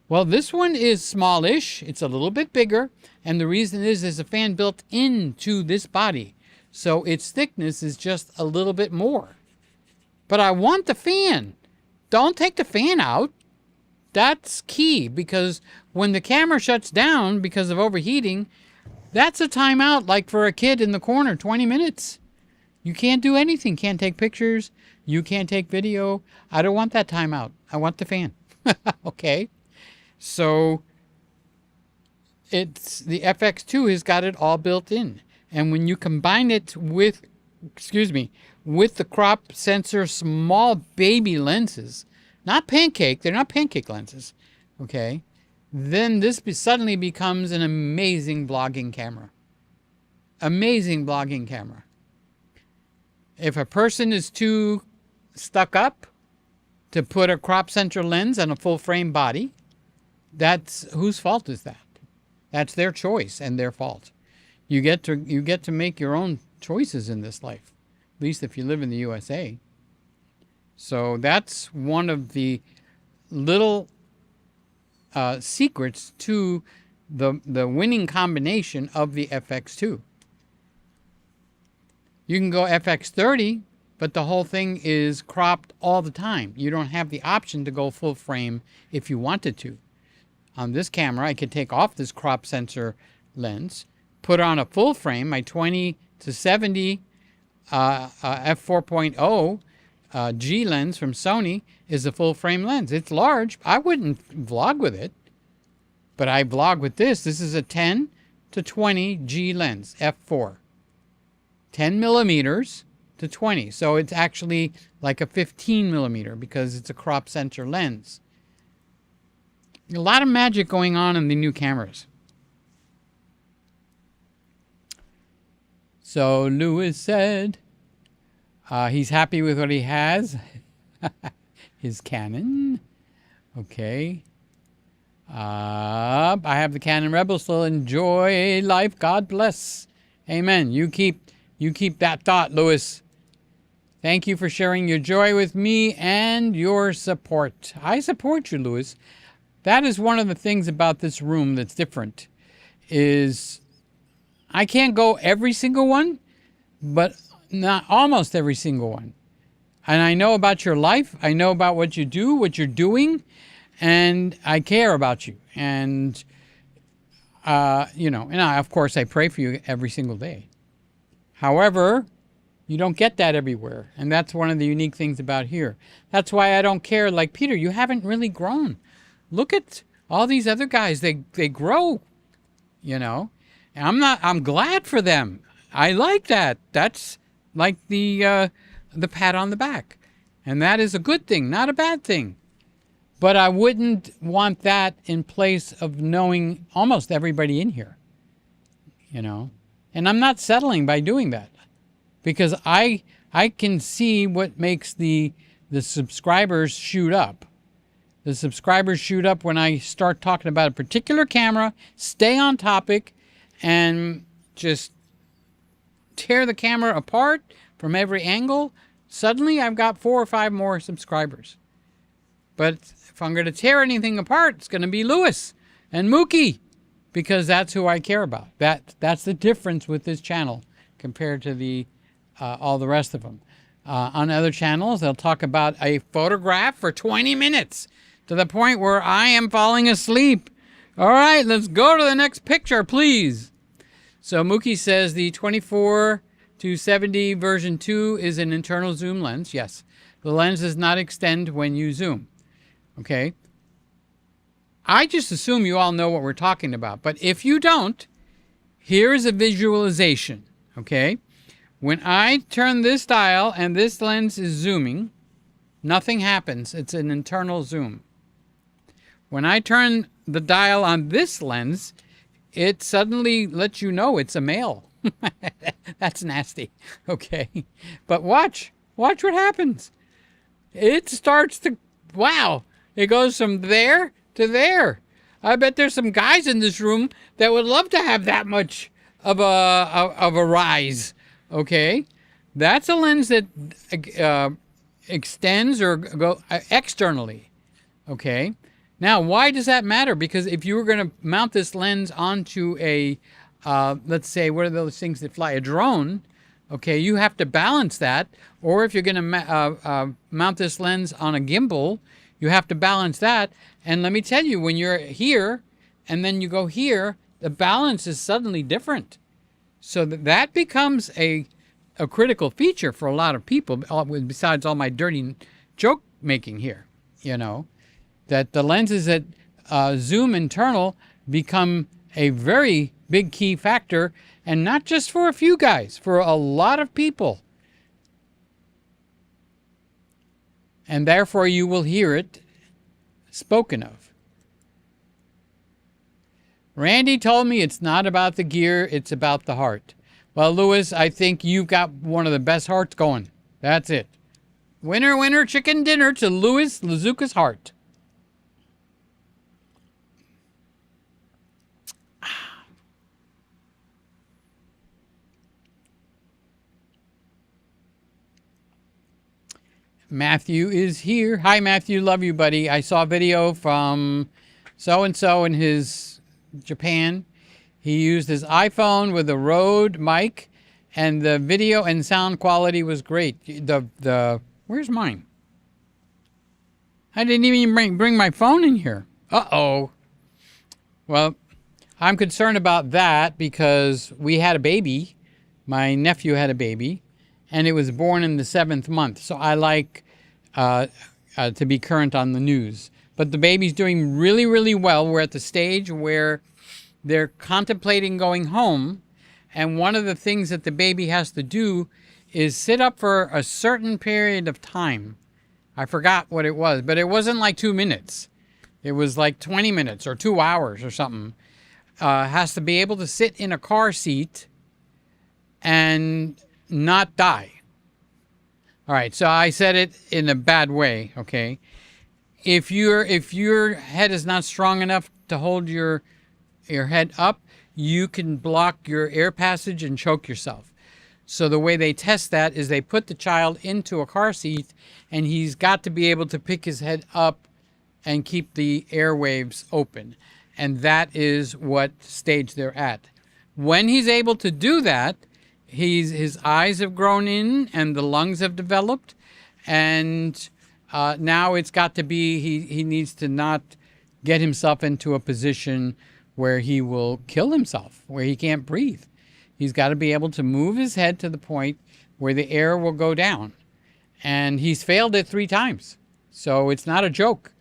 Well, this one is smallish. It's a little bit bigger. And the reason is there's a fan built into this body. So its thickness is just a little bit more. But I want the fan. Don't take the fan out. That's key, because when the camera shuts down because of overheating, that's a timeout, like for a kid in the corner, 20 minutes. You can't do anything. Can't take pictures. You can't take video. I don't want that timeout. I want the fan. Okay? So it's the FX2 has got it all built in. And when you combine it with, with the crop sensor small baby lenses, not pancake, they're not pancake lenses, okay? then this suddenly becomes an amazing vlogging camera. Amazing vlogging camera. If a person is too stuck up to put a crop center lens on a full frame body, that's whose fault is that? That's their choice and their fault. You get to make your own choices in this life, at least if you live in the USA. So that's one of the little secrets to the winning combination of the FX2. You can go FX30, but the whole thing is cropped all the time. You don't have the option to go full frame if you wanted to. On this camera, I could take off this crop sensor lens, put on a full frame. My 20 to 70 f4.0 G lens from Sony is a full frame lens. It's large. I wouldn't vlog with it, but I vlog with this. This is a 10 to 20 G lens, f4. 10 millimeters to 20. So it's actually like a 15 millimeter because it's a crop sensor lens. A lot of magic going on in the new cameras. So Lewis said he's happy with what he has. His Canon. Okay. I have the Canon Rebel still. Enjoy life. God bless. Amen. You keep that thought, Lewis. Thank you for sharing your joy with me and your support. I support you, Lewis. That is one of the things about this room that's different, is I can't go every single one, but not almost every single one. And I know about your life. I know about what you do, what you're doing, and I care about you. And, and of course I pray for you every single day. However, you don't get that everywhere. And that's one of the unique things about here. That's why I don't care. Like, Peter, you haven't really grown. Look at all these other guys. They grow, And I'm glad for them. I like that. That's like the pat on the back. And that is a good thing, not a bad thing. But I wouldn't want that in place of knowing almost everybody in here, And I'm not settling by doing that, because I can see what makes the subscribers shoot up. The subscribers shoot up when I start talking about a particular camera, stay on topic, and just tear the camera apart from every angle. Suddenly I've got 4 or 5 more subscribers. But if I'm going to tear anything apart, it's going to be Lewis and Mookie, because that's who I care about. That's the difference with this channel compared to all the rest of them. On other channels, they'll talk about a photograph for 20 minutes to the point where I am falling asleep. All right, let's go to the next picture, please. So Mookie says the 24 to 70 version 2 is an internal zoom lens. Yes, the lens does not extend when you zoom. Okay. I just assume you all know what we're talking about. But if you don't, here's a visualization. Okay. When I turn this dial and this lens is zooming, nothing happens. It's an internal zoom. When I turn the dial on this lens, it suddenly lets you know it's a male. That's nasty. Okay. But watch what happens. It starts to, wow. It goes from there to there. I bet there's some guys in this room that would love to have that much of a rise. Okay. That's a lens that extends or go externally. Okay. Now, why does that matter? Because if you were going to mount this lens onto a, let's say, what are those things that fly? A drone. Okay, you have to balance that. Or if you're going to mount this lens on a gimbal, you have to balance that. And let me tell you, when you're here and then you go here, the balance is suddenly different. So that becomes a critical feature for a lot of people, besides all my dirty joke making here, that the lenses that zoom internal become a very big key factor, and not just for a few guys, for a lot of people. And therefore you will hear it spoken of. Randy told me it's not about the gear, it's about the heart. Well, Lewis, I think you've got one of the best hearts going. That's it. Winner, winner, chicken dinner to Louis Lazuka's heart. Matthew is here. Hi, Matthew. Love you, buddy. I saw a video from so-and-so in his Japan. He used his iPhone with a Rode mic, and the video and sound quality was great. Where's mine? I didn't even bring my phone in here. Uh-oh. Well, I'm concerned about that because we had a baby. My nephew had a baby, and it was born in the 7th month. So I like to be current on the news. But the baby's doing really, really well. We're at the stage where they're contemplating going home. And one of the things that the baby has to do is sit up for a certain period of time. I forgot what it was, but it wasn't like 2 minutes. It was like 20 minutes or 2 hours or something. Has to be able to sit in a car seat and not die. All right, so I said it in a bad way, okay? If your head is not strong enough to hold your head up, you can block your air passage and choke yourself. So the way they test that is they put the child into a car seat, and he's got to be able to pick his head up and keep the airwaves open. And that is what stage they're at. When he's able to do that, his eyes have grown in and the lungs have developed. And now it's got to be, he needs to not get himself into a position where he will kill himself, where he can't breathe. He's got to be able to move his head to the point where the air will go down. And he's failed it 3 times. So it's not a joke,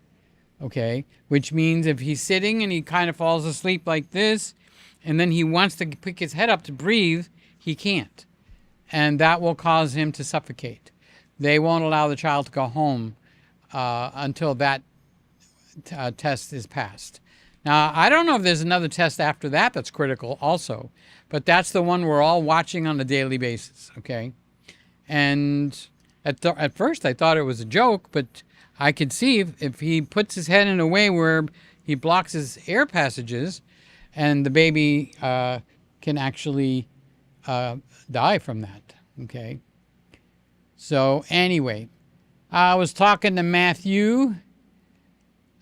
okay? Which means if he's sitting and he kind of falls asleep like this, and then he wants to pick his head up to breathe, he can't. And that will cause him to suffocate. They won't allow the child to go home until that test is passed. Now, I don't know if there's another test after that that's critical also, but that's the one we're all watching on a daily basis, okay? And at first I thought it was a joke, but I could see if he puts his head in a way where he blocks his air passages, and the baby can actually die from that, okay? So anyway, I was talking to Matthew,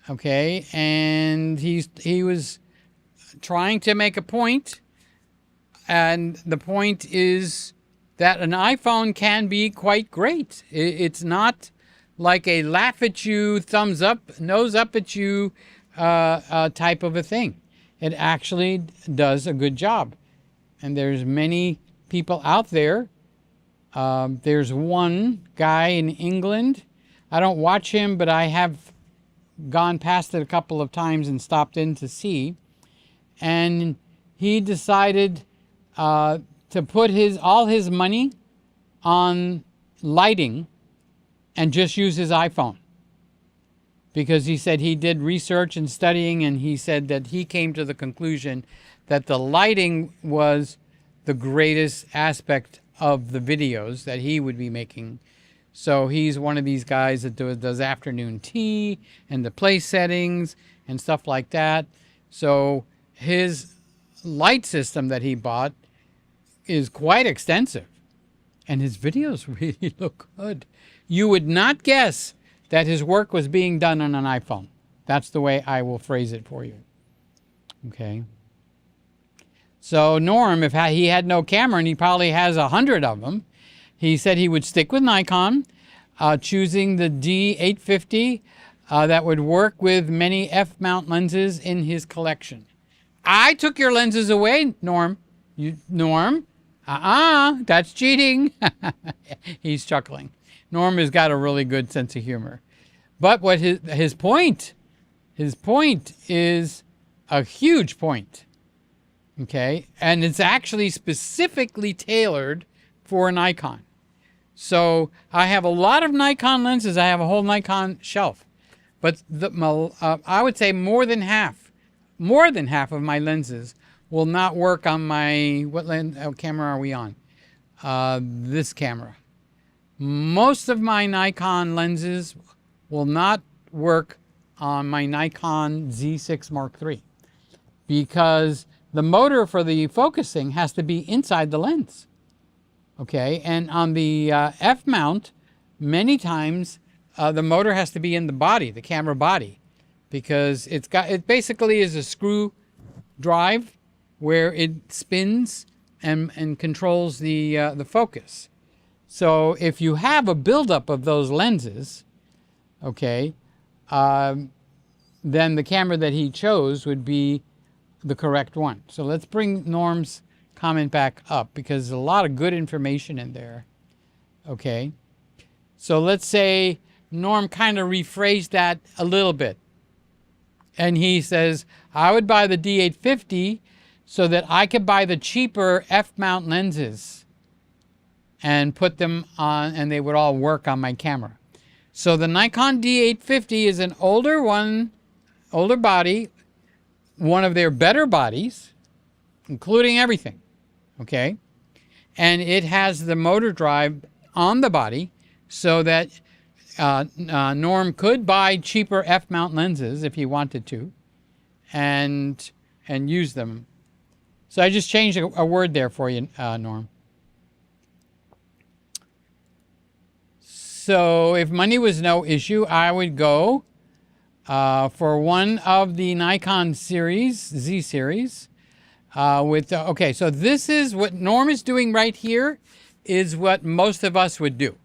okay, and he was trying to make a point, and the point is that an iPhone can be quite great. It's not like a laugh at you, thumbs up, nose up at you type of a thing. It actually does a good job. And there's many people out there. There's one guy in England. I don't watch him, but I have gone past it a couple of times and stopped in to see. And he decided to put all his money on lighting and just use his iPhone. Because he said he did research and studying, and he said that he came to the conclusion that the lighting was the greatest aspect of the videos that he would be making. So he's one of these guys that does afternoon tea and the place settings and stuff like that. So his light system that he bought is quite extensive, and his videos really look good. You would not guess that his work was being done on an iPhone. That's the way I will phrase it for you. Okay. So Norm, if he had no camera, and he probably has 100 of them, he said he would stick with Nikon, choosing the D850 that would work with many f-mount lenses in his collection. I took your lenses away, Norm. Norm? That's cheating. He's chuckling. Norm has got a really good sense of humor. But what his point is a huge point. Okay? And it's actually specifically tailored for Nikon. So I have a lot of Nikon lenses. I have a whole Nikon shelf. But I would say more than half more than half of my lenses will not work on my, what camera are we on? This camera. Most of my Nikon lenses will not work on my Nikon Z6 Mark III because the motor for the focusing has to be inside the lens. Okay, and on the F mount, many times the motor has to be in the body, the camera body, because it basically is a screw drive where it spins and controls the focus. So if you have a buildup of those lenses, okay, then the camera that he chose would be the correct one. So let's bring Norm's comment back up because there's a lot of good information in there. Okay, so let's say Norm kind of rephrased that a little bit. And he says, I would buy the D850 so that I could buy the cheaper F-mount lenses and put them on, and they would all work on my camera. So the Nikon D850 is an older one, older body, one of their better bodies, including everything, okay? And it has the motor drive on the body so that Norm could buy cheaper F-mount lenses if he wanted to and use them. So I just changed a word there for you, Norm. So if money was no issue, I would go for one of the Nikon series, Z series, okay, so this is what Norm is doing right here is what most of us would do.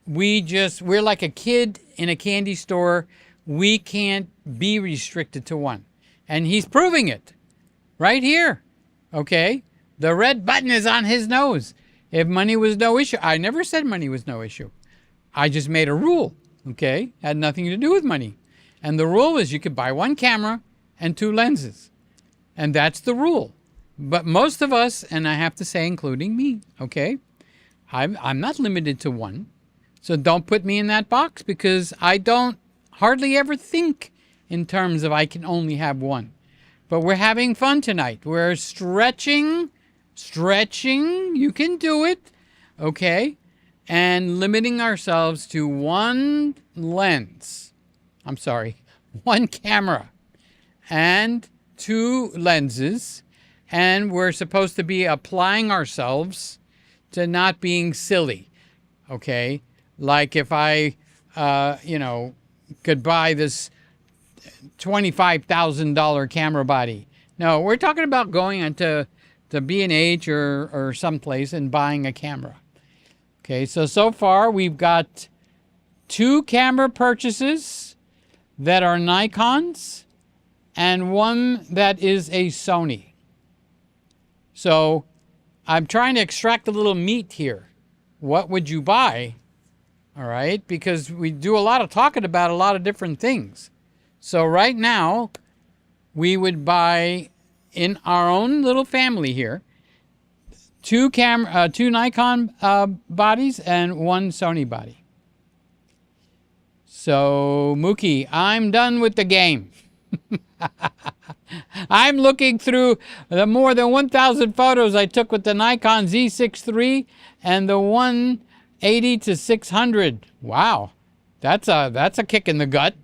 We're like a kid in a candy store. We can't be restricted to one. And he's proving it right here, okay? The red button is on his nose. If money was no issue, I never said money was no issue. I just made a rule, okay? Had nothing to do with money. And the rule is you could buy one camera and two lenses. And that's the rule. But most of us, and I have to say including me, okay? I'm not limited to one. So don't put me in that box because I don't hardly ever think in terms of I can only have one. But we're having fun tonight. We're stretching, you can do it, okay? And limiting ourselves to one lens. I'm sorry, one camera and two lenses. And we're supposed to be applying ourselves to not being silly, okay? Like if I, could buy this $25,000 camera body. No, we're talking about going into B&H or someplace and buying a camera. Okay, so far we've got two camera purchases that are Nikons and one that is a Sony. So I'm trying to extract a little meat here. What would you buy? All right, because we do a lot of talking about a lot of different things. So right now, we would buy in our own little family here, two Nikon bodies and one Sony body. So Mookie, I'm done with the game. I'm looking through the more than 1,000 photos I took with the Nikon Z6 III and the 180 to 600. Wow, that's a kick in the gut.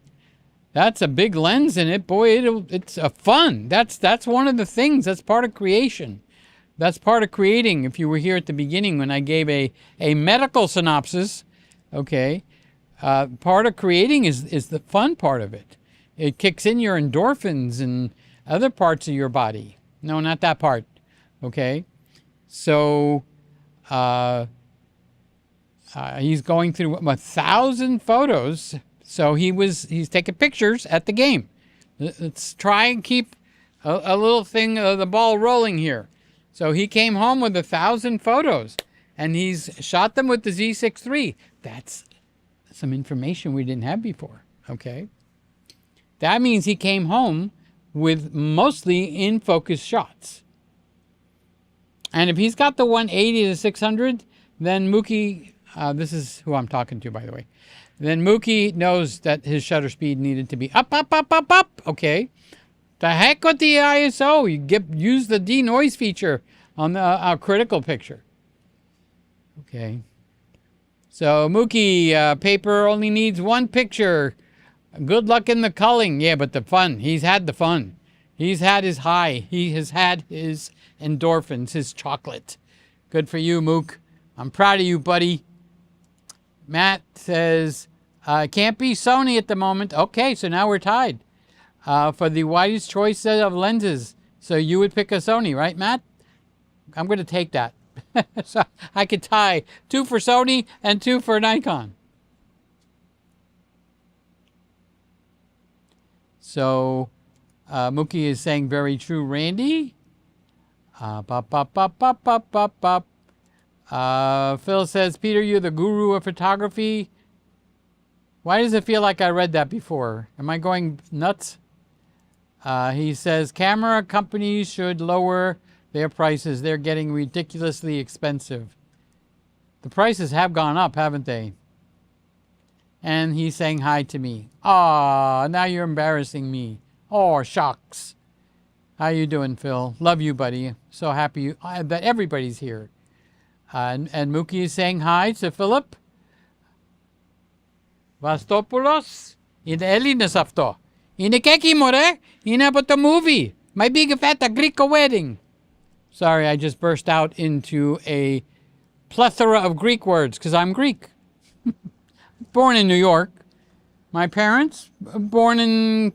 That's a big lens in it, boy. It's a fun. That's one of the things. That's part of creation. That's part of creating. If you were here at the beginning when I gave a medical synopsis, okay, part of creating is the fun part of it. It kicks in your endorphins and other parts of your body. No, not that part. Okay, so he's going through 1,000 photos. So he's taking pictures at the game. Let's try and keep a little thing of the ball rolling here. So he came home with 1,000 photos, and he's shot them with the Z6 III. That's some information we didn't have before. Okay, that means he came home with mostly in focus shots. And if he's got the 180 to 600, then Mookie, this is who I'm talking to, by the way. Then Mookie knows that his shutter speed needed to be up. Okay. The heck with the ISO. You use the denoise feature on the critical picture. Okay. So Mookie, paper only needs one picture. Good luck in the culling. Yeah, but the fun. He's had the fun. He's had his high. He has had his endorphins, his chocolate. Good for you, Mook. I'm proud of you, buddy. Matt says, can't be Sony at the moment. Okay, so now we're tied for the widest choice of lenses. So you would pick a Sony, right, Matt? I'm going to take that. So I could tie 2 for Sony and 2 for Nikon. So Mookie is saying very true, Randy. Phil says, Peter, you're the guru of photography. Why does it feel like I read that before? Am I going nuts? He says, camera companies should lower their prices. They're getting ridiculously expensive. The prices have gone up, haven't they? And he's saying hi to me. Aw, now you're embarrassing me. Oh, shucks. How you doing, Phil? Love you, buddy. So happy that everybody's here. And Mookie is saying hi to Philip. Vastopoulos. In Elinas afto. In a keki more. In a but a movie. My big fat Greek wedding. Sorry, I just burst out into a plethora of Greek words because I'm Greek. Born in New York. My parents, born in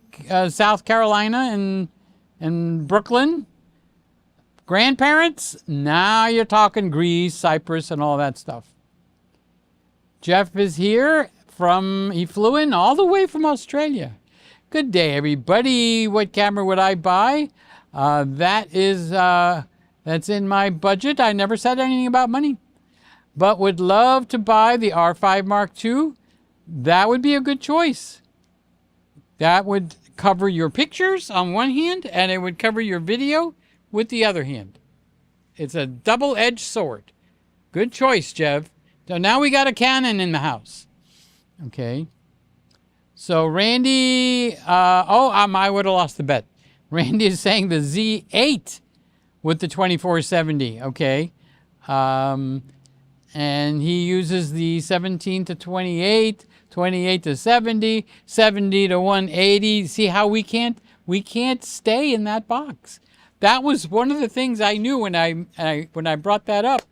South Carolina and Brooklyn. Grandparents, now you're talking Greece, Cyprus, and all that stuff. Jeff is here he flew in all the way from Australia. Good day, everybody. What camera would I buy? That's in my budget. I never said anything about money. But would love to buy the R5 Mark II. That would be a good choice. That would cover your pictures on one hand, and it would cover your video with the other hand. It's a double-edged sword. Good choice, Jeff. So now we got a Canon in the house. Okay. So Randy, I would have lost the bet. Randy is saying the Z8 with the 2470. Okay. And he uses the 17 to 28, 28 to 70, 70 to 180. See how we can't stay in that box. That was one of the things I knew when I brought that up.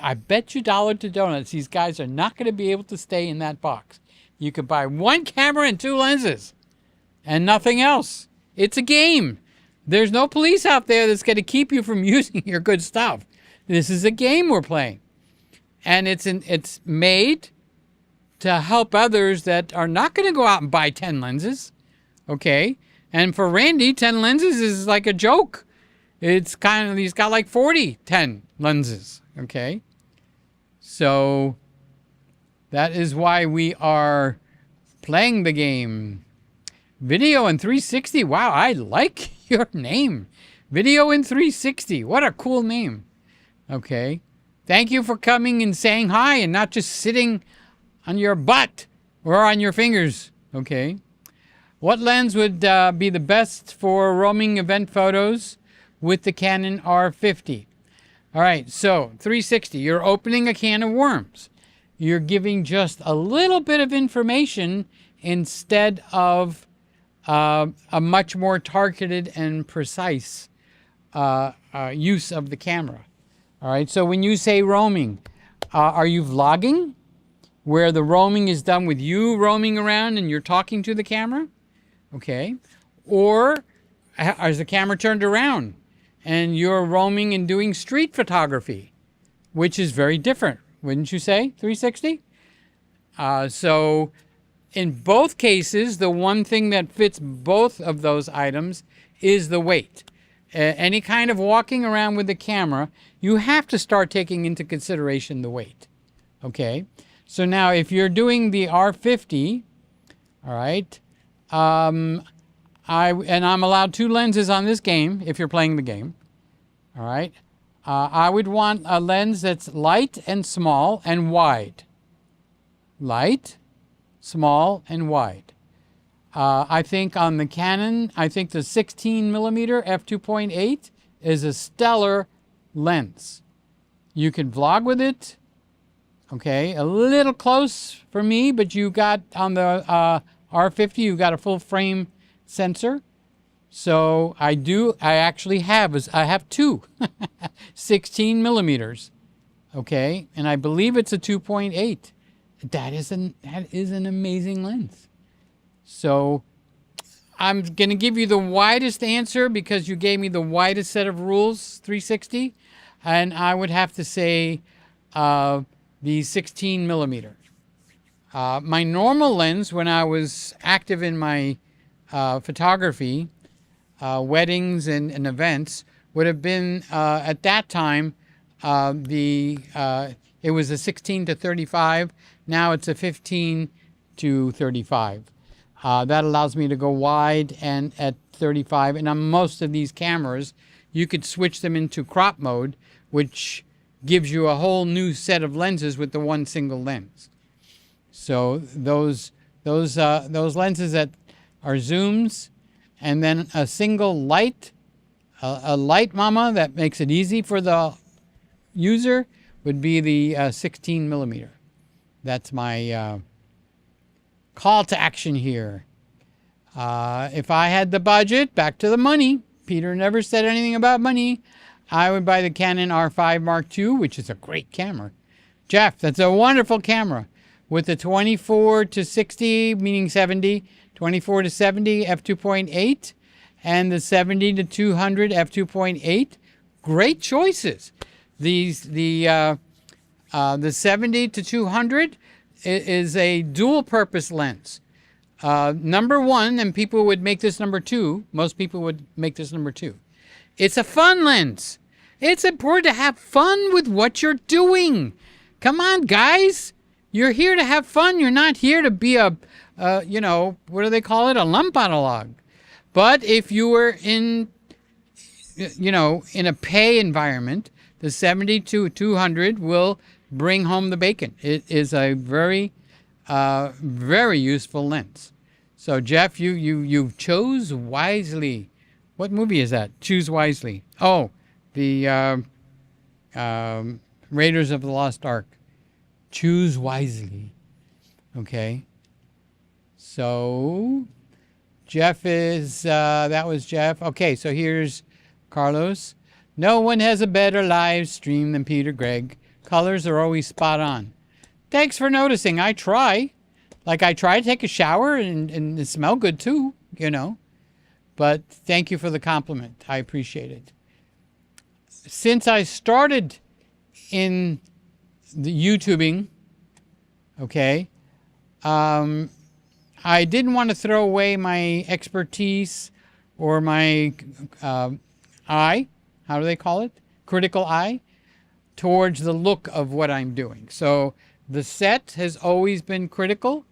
I bet you dollar to donuts these guys are not going to be able to stay in that box. You could buy one camera and 2 lenses and nothing else. It's a game. There's no police out there that's going to keep you from using your good stuff. This is a game we're playing. And it's made to help others that are not going to go out and buy 10 lenses. Okay? And for Randy, 10 lenses is like a joke. He's got like 10 lenses. Okay? So that is why we are playing the game. Video in 360. Wow, I like your name. Video in 360. What a cool name. Okay. Thank you for coming and saying hi and not just sitting on your butt or on your fingers. Okay. What lens would be the best for roaming event photos with the Canon R50? All right, so 360, you're opening a can of worms. You're giving just a little bit of information instead of a much more targeted and precise use of the camera. All right, so when you say roaming, are you vlogging where the roaming is done with you roaming around and you're talking to the camera? Okay. Or is the camera turned around and you're roaming and doing street photography, which is very different, wouldn't you say, 360? So in both cases, the one thing that fits both of those items is the weight. Any kind of walking around with the camera, you have to start taking into consideration the weight. Okay? So now if you're doing the R50, all right, I'm allowed 2 lenses on this game if you're playing the game. All right. I would want a lens that's light and small and wide. Light, small, and wide. I think on the Canon, I think the 16mm f2.8 is a stellar lens. You can vlog with it. Okay, a little close for me, but you got on the R50, you got a full frame sensor. So I actually have, I have two 16mm. Okay, and I believe it's a 2.8. That is an amazing lens. So I'm going to give you the widest answer because you gave me the widest set of rules, 360. And I would have to say the 16mm. My normal lens, when I was active in my photography, weddings and events, would have been at that time it was a 16 to 35. Now it's a 15 to 35. That allows me to go wide and at 35. And on most of these cameras, you could switch them into crop mode, which gives you a whole new set of lenses with the one single lens. So those lenses that are zooms, and then a single light, a light mama that makes it easy for the user would be the 16mm. That's my call to action here. If I had the budget, back to the money, Peter never said anything about money, I would buy the Canon R5 Mark II, which is a great camera. Jeff, that's a wonderful camera. With the 24 to 60, meaning 70, 24 to 70 f2.8, and the 70 to 200 f2.8. Great choices. The 70 to 200 is a dual purpose lens. Number one, and people would make this number two, most people would make this number two. It's a fun lens. It's important to have fun with what you're doing. Come on, guys. You're here to have fun. You're not here to be a, what do they call it? A lump on a log. But if you were in, in a pay environment, the 70 to 200 will bring home the bacon. It is a very, very useful lens. So, Jeff, you chose wisely. What movie is that? Choose wisely. Oh, the Raiders of the Lost Ark. Choose wisely. Okay. So, Jeff is, that was Jeff. Okay, so here's Carlos. No one has a better live stream than Peter Gregg. Colors are always spot on. Thanks for noticing. I try. Like, I try to take a shower and smell good too, But thank you for the compliment. I appreciate it. Since I started in the YouTubing, okay, I didn't want to throw away my expertise or my eye, how do they call it? Critical eye, towards the look of what I'm doing. So the set has always been critical.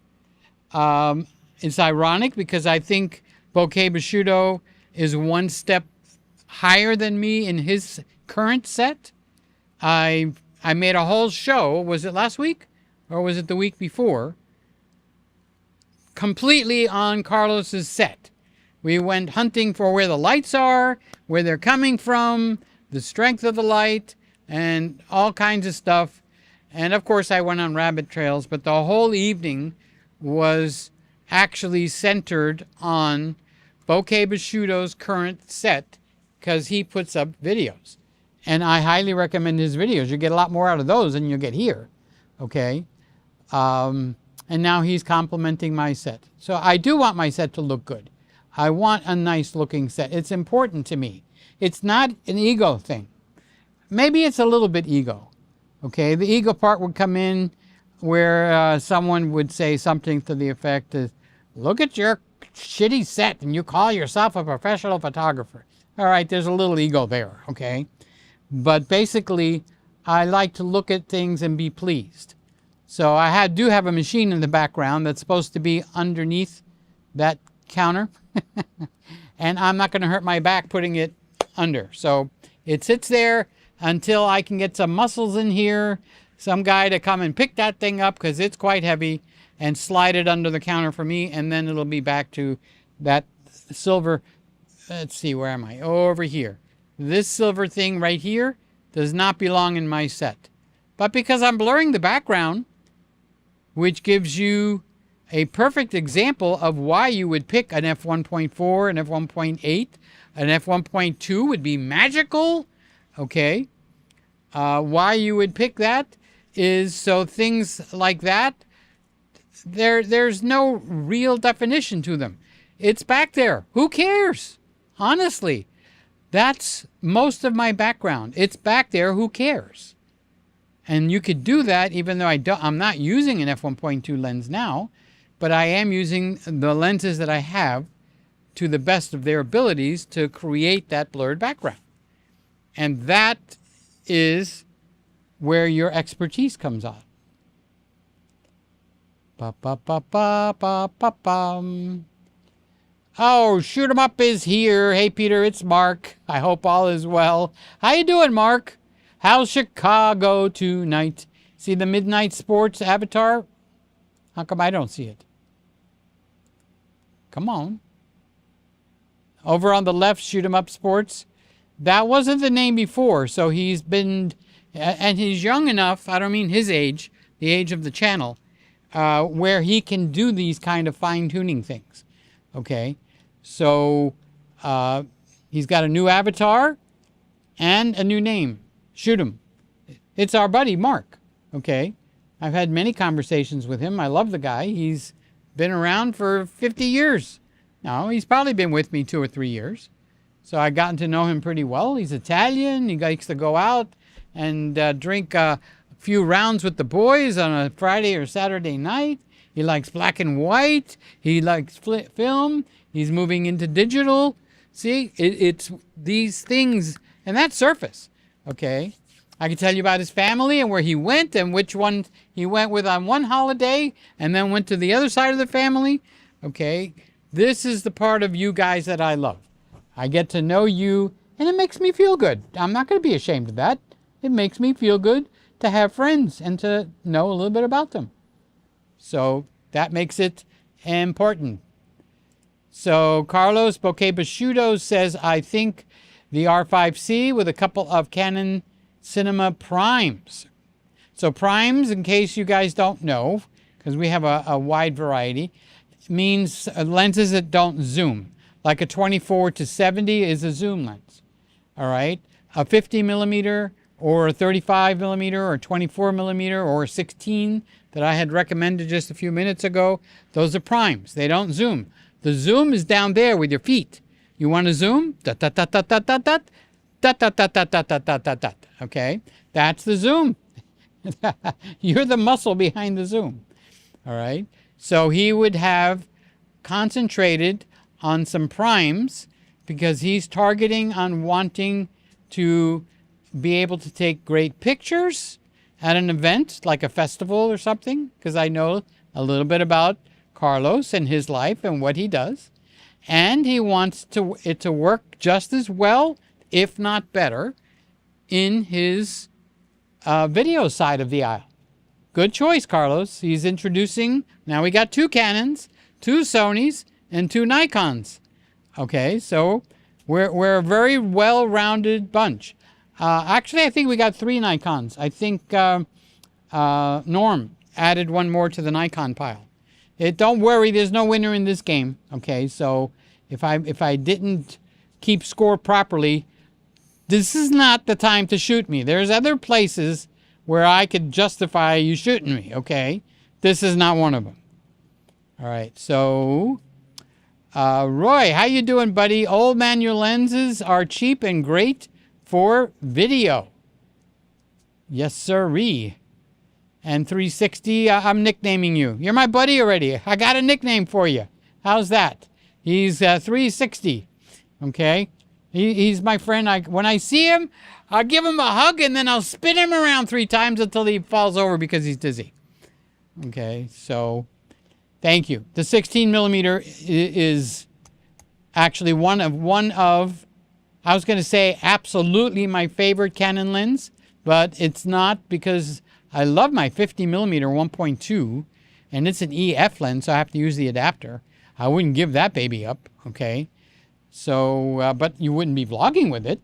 It's ironic because I think Bokeh Bushido is one step higher than me in his current set. I made a whole show, was it last week or was it the week before, completely on Carlos's set. We went hunting for where the lights are, where they're coming from, the strength of the light, and all kinds of stuff. And of course I went on rabbit trails, but the whole evening was actually centered on Bokeh Bushido's current set because he puts up videos. And I highly recommend his videos. You get a lot more out of those than you get here. Okay? And now he's complimenting my set. So I do want my set to look good. I want a nice looking set. It's important to me. It's not an ego thing. Maybe it's a little bit ego. Okay? The ego part would come in where someone would say something to the effect of, look at your shitty set and you call yourself a professional photographer. All right, there's a little ego there, okay? But basically, I like to look at things and be pleased. So I do have a machine in the background that's supposed to be underneath that counter. And I'm not going to hurt my back putting it under. So it sits there until I can get some muscles in here some guy to come and pick that thing up because it's quite heavy and slide it under the counter for me, and then it'll be back to that silver. Let's see, where am I? Over here. This silver thing right here does not belong in my set. But because I'm blurring the background, which gives you a perfect example of why you would pick an f1.4, an f1.8, an f1.2 would be magical, okay? Why you would pick that is so things like that, there's no real definition to them. It's back there. Who cares? Honestly, that's most of my background. It's back there. Who cares? And you could do that even though I'm not using an f1.2 lens now, but I am using the lenses that I have to the best of their abilities to create that blurred background. And that is where your expertise comes on. Oh, Shoot 'em Up is here. Hey, Peter, it's Mark. I hope all is well. How you doing, Mark? How's Chicago tonight? See the Midnight Sports avatar? How come I don't see it? Come on. Over on the left, Shoot 'em Up Sports. That wasn't the name before, so he's been, and he's young enough, I don't mean his age, the age of the channel, where he can do these kind of fine-tuning things. Okay, so he's got a new avatar and a new name. Shoot 'em. It's our buddy Mark. Okay, I've had many conversations with him. I love the guy. He's been around for 50 years. No, he's probably been with me 2 or 3 years. So I've gotten to know him pretty well. He's Italian. He likes to go out and drink a few rounds with the boys on a Friday or Saturday night. He likes black and white. He likes film. He's moving into digital. See, it's these things, and that's surface, okay? I can tell you about his family and where he went and which one he went with on one holiday and then went to the other side of the family, okay? This is the part of you guys that I love. I get to know you, and it makes me feel good. I'm not going to be ashamed of that. It makes me feel good to have friends and to know a little bit about them. So that makes it important. So Carlos Bokeh says, I think the R5C with a couple of Canon Cinema primes. So primes, in case you guys don't know, because we have a wide variety, means lenses that don't zoom. Like a 24 to 70 is a zoom lens. All right, a 50 millimeter or a 35 millimeter or 24 millimeter or a 16 that I had recommended just a few minutes ago, those are primes. They don't zoom. The zoom is down there with your feet. You want to zoom? Dot, dot, dot, dot, dot, dot, dot, dot, dot, dot, dot, dot, dot, dot, dot, dot. Okay, that's the zoom. You're the muscle behind the zoom. All right, so he would have concentrated on some primes because he's targeting on wanting to be able to take great pictures at an event like a festival or something, because I know a little bit about Carlos and his life and what he does, and he wants it to work just as well, if not better, in his video side of the aisle. Good choice, Carlos. He's introducing, now we got 2 Canons, 2 Sonys, and 2 Nikons. Okay, so we're a very well-rounded bunch. Actually, I think we got 3 Nikons. I think Norm added one more to the Nikon pile. Don't worry, there's no winner in this game. Okay, so if I didn't keep score properly, this is not the time to shoot me. There's other places where I could justify you shooting me. Okay, this is not one of them. All right, so Roy, how you doing, buddy? Old man, your lenses are cheap and great for video. Yes, sirree. And 360, I'm nicknaming you. You're my buddy already. I got a nickname for you. How's that? He's 360. Okay? He's my friend. When I see him, I'll give him a hug and then I'll spin him around 3 times until he falls over because he's dizzy. Okay, so thank you. The 16 millimeter is actually one of, I was going to say absolutely my favorite Canon lens, but it's not because I love my 50 millimeter 1.2, and it's an EF lens, so I have to use the adapter. I wouldn't give that baby up, okay? So, but you wouldn't be vlogging with it.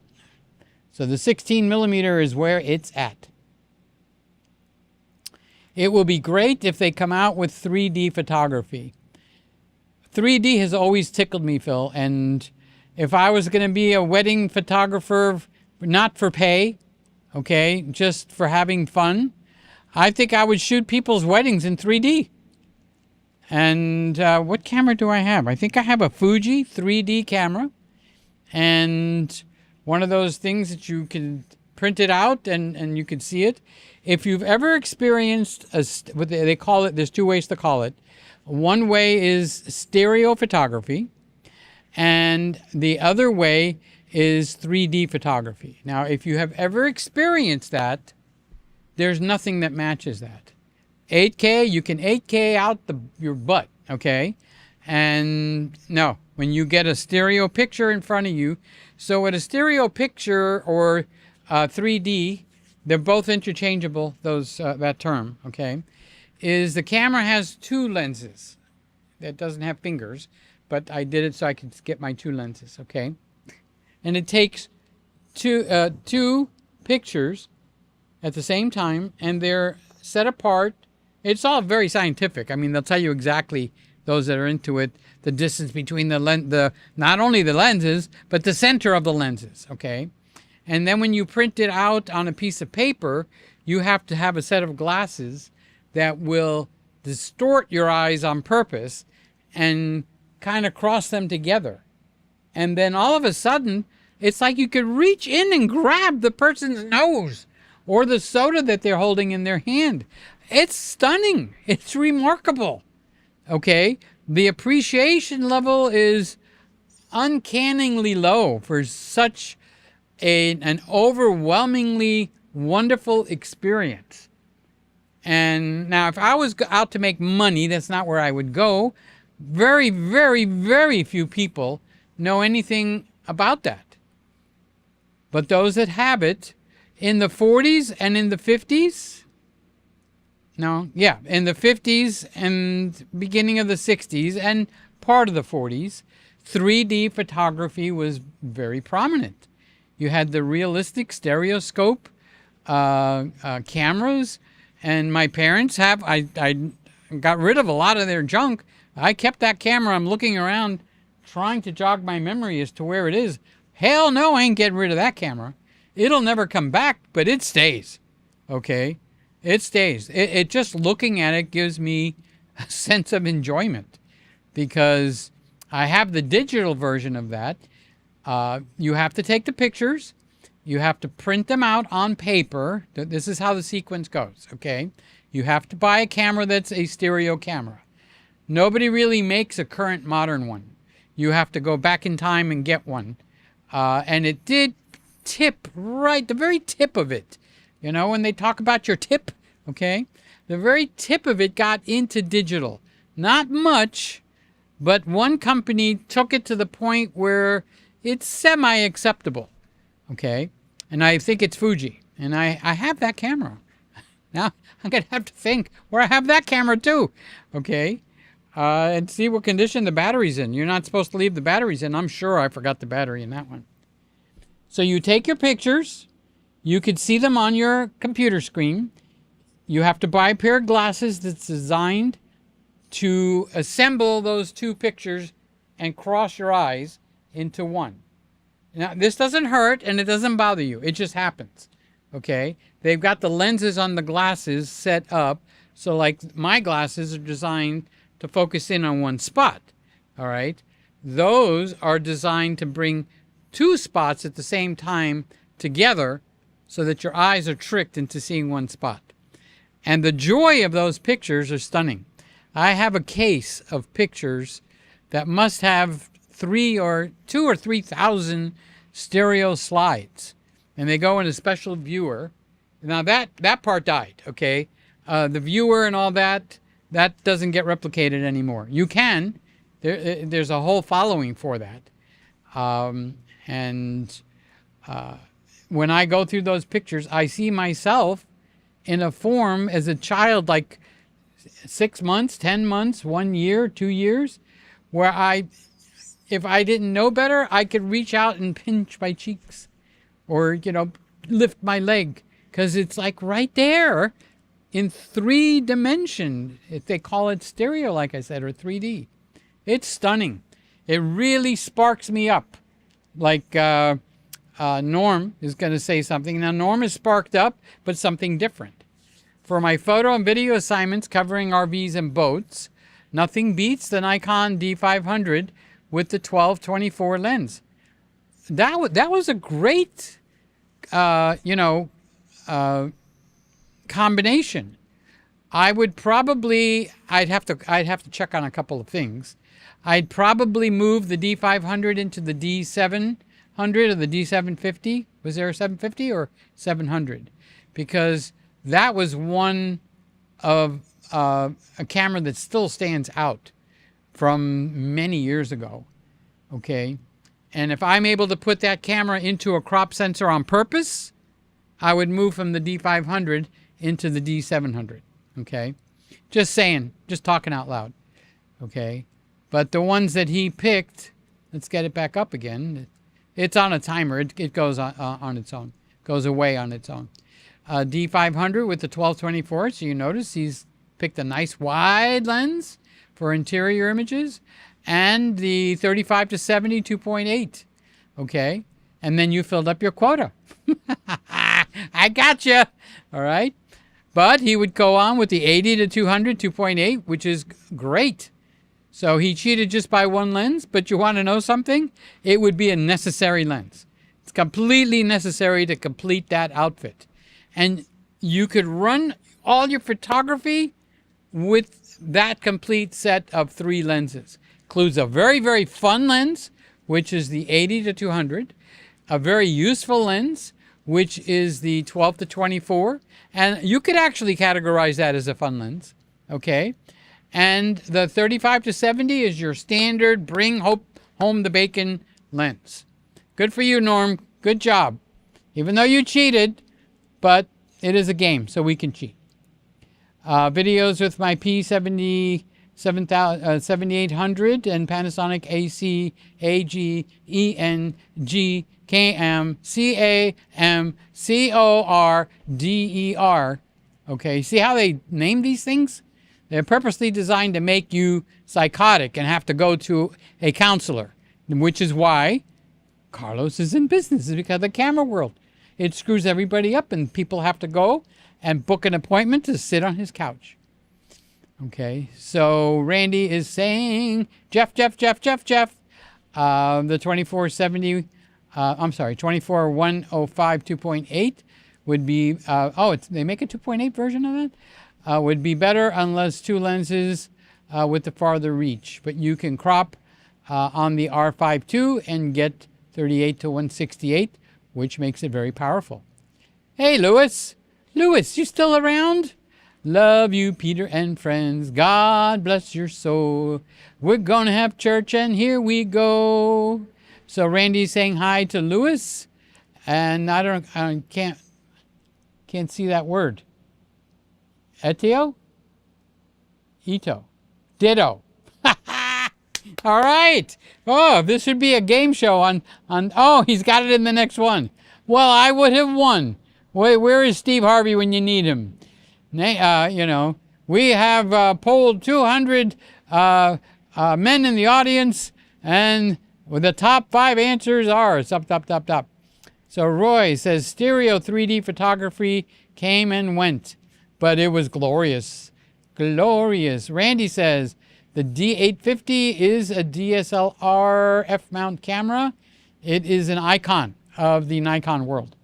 So the 16 millimeter is where it's at. It will be great if they come out with 3D photography. 3D has always tickled me, Phil, and if I was going to be a wedding photographer, not for pay, okay, just for having fun, I think I would shoot people's weddings in 3D. And what camera do I have? I think I have a Fuji 3D camera, and one of those things that you can print it out and you can see it. If you've ever experienced what they call it, there's two ways to call it. One way is stereo photography, and the other way is 3D photography. Now, if you have ever experienced that, there's nothing that matches that. 8K, you can 8K out your butt, okay? And no, when you get a stereo picture in front of you, so with a stereo picture or 3D, they're both interchangeable, that term, okay? Is the camera has two lenses. That doesn't have fingers, but I did it so I could get my two lenses, okay? And it takes two pictures at the same time, and they're set apart. It's all very scientific. I mean, they'll tell you exactly, those that are into it, the distance between not only the lenses, but the center of the lenses, okay? And then when you print it out on a piece of paper, you have to have a set of glasses that will distort your eyes on purpose and kind of cross them together. And then all of a sudden, it's like you could reach in and grab the person's nose or the soda that they're holding in their hand. It's stunning. It's remarkable. Okay? The appreciation level is uncannily low for such an overwhelmingly wonderful experience. And now if I was out to make money, that's not where I would go. Very, very, very few people know anything about that. But those that have it, in the 40s and in the 50s, in the 50s and beginning of the 60s and part of the 40s, 3D photography was very prominent. You had the realistic stereoscope cameras, and my parents have, I got rid of a lot of their junk. I kept that camera. I'm looking around trying to jog my memory as to where it is. Hell no, I ain't getting rid of that camera. It'll never come back, but it stays, okay? It stays. It just looking at it gives me a sense of enjoyment because I have the digital version of that. You have to take the pictures. You have to print them out on paper. This is how the sequence goes, okay? You have to buy a camera that's a stereo camera. Nobody really makes a current modern one. You have to go back in time and get one. And it did tip right, the very tip of it. You know, when they talk about your tip, okay? The very tip of it got into digital. Not much, but one company took it to the point where it's semi-acceptable, okay? And I think it's Fuji. And I have that camera. Now, I'm going to have to think where I have that camera too, okay? And see what condition the battery's in. You're not supposed to leave the batteries in. I'm sure I forgot the battery in that one. So you take your pictures. You could see them on your computer screen. You have to buy a pair of glasses that's designed to assemble those two pictures and cross your eyes into one. Now, this doesn't hurt and it doesn't bother you. It just happens, okay? They've got the lenses on the glasses set up. So like my glasses are designed to focus in on one spot, all right? Those are designed to bring two spots at the same time together so that your eyes are tricked into seeing one spot. And the joy of those pictures are stunning. I have a case of pictures that must have 2,000 or 3,000 stereo slides. And they go in a special viewer. Now that part died, okay? The viewer and all that doesn't get replicated anymore. You can. There's a whole following for that. When I go through those pictures, I see myself in a form as a child, like 6 months, 10 months, 1 year, 2 years, where if I didn't know better, I could reach out and pinch my cheeks or, lift my leg, because it's like right there in 3D. If they call it stereo, like I said, or 3D. It's stunning. It really sparks me up. Like Norm is going to say something. Now, Norm is sparked up, but something different. For my photo and video assignments covering RVs and boats, nothing beats the Nikon D500 with the 12-24 lens. That was a great, combination. I'd have to check on a couple of things. I'd probably move the D500 into the D700 or the D750. Was there a 750 or 700? Because that was one of a camera that still stands out from many years ago. Okay. And if I'm able to put that camera into a crop sensor on purpose, I would move from the D500 into the D700. Okay. Just saying, just talking out loud. Okay. But the ones that he picked, let's get it back up again. It's on a timer. It goes on its own. Goes away on its own. D500 with the 12-24. So you notice he's picked a nice wide lens for interior images. And the 35-70 2.8. Okay. And then you filled up your quota. I gotcha. All right. But he would go on with the 80-200 2.8, which is great. So he cheated just by one lens, but you want to know something? It would be a necessary lens. It's completely necessary to complete that outfit. And you could run all your photography with that complete set of 3 lenses. Includes a very, very fun lens, which is the 80-200, a very useful lens, which is the 12-24, and you could actually categorize that as a fun lens, okay? And the 35-70 is your standard bring home the bacon lens. Good for you, Norm. Good job. Even though you cheated, but it is a game, so we can cheat. Videos with my P7800 and Panasonic AC AG ENG KM CAM CORDER. Okay, see how they name these things? They're purposely designed to make you psychotic and have to go to a counselor, which is why Carlos is in business, is because of the camera world. It screws everybody up and people have to go and book an appointment to sit on his couch. Okay, so Randy is saying, Jeff, the 2470, 24105 2.8 would be, they make a 2.8 version of that? Would be better unless 2 lenses with the farther reach. But you can crop on the R5 II and get 38-168, which makes it very powerful. Hey, Lewis, you still around? Love you, Peter and friends. God bless your soul. We're going to have church, and here we go. So Randy's saying hi to Lewis, and I can't see that word. Etio? Ito. Ditto. All right. Oh, this should be a game show on. Oh, he's got it in the next one. Well, I would have won. Where is Steve Harvey when you need him? We have polled 200 men in the audience, and the top 5 answers are top. So Roy says stereo 3D photography came and went, but it was glorious. Randy says the D850 is a DSLR F-mount camera. It is an icon of the Nikon world.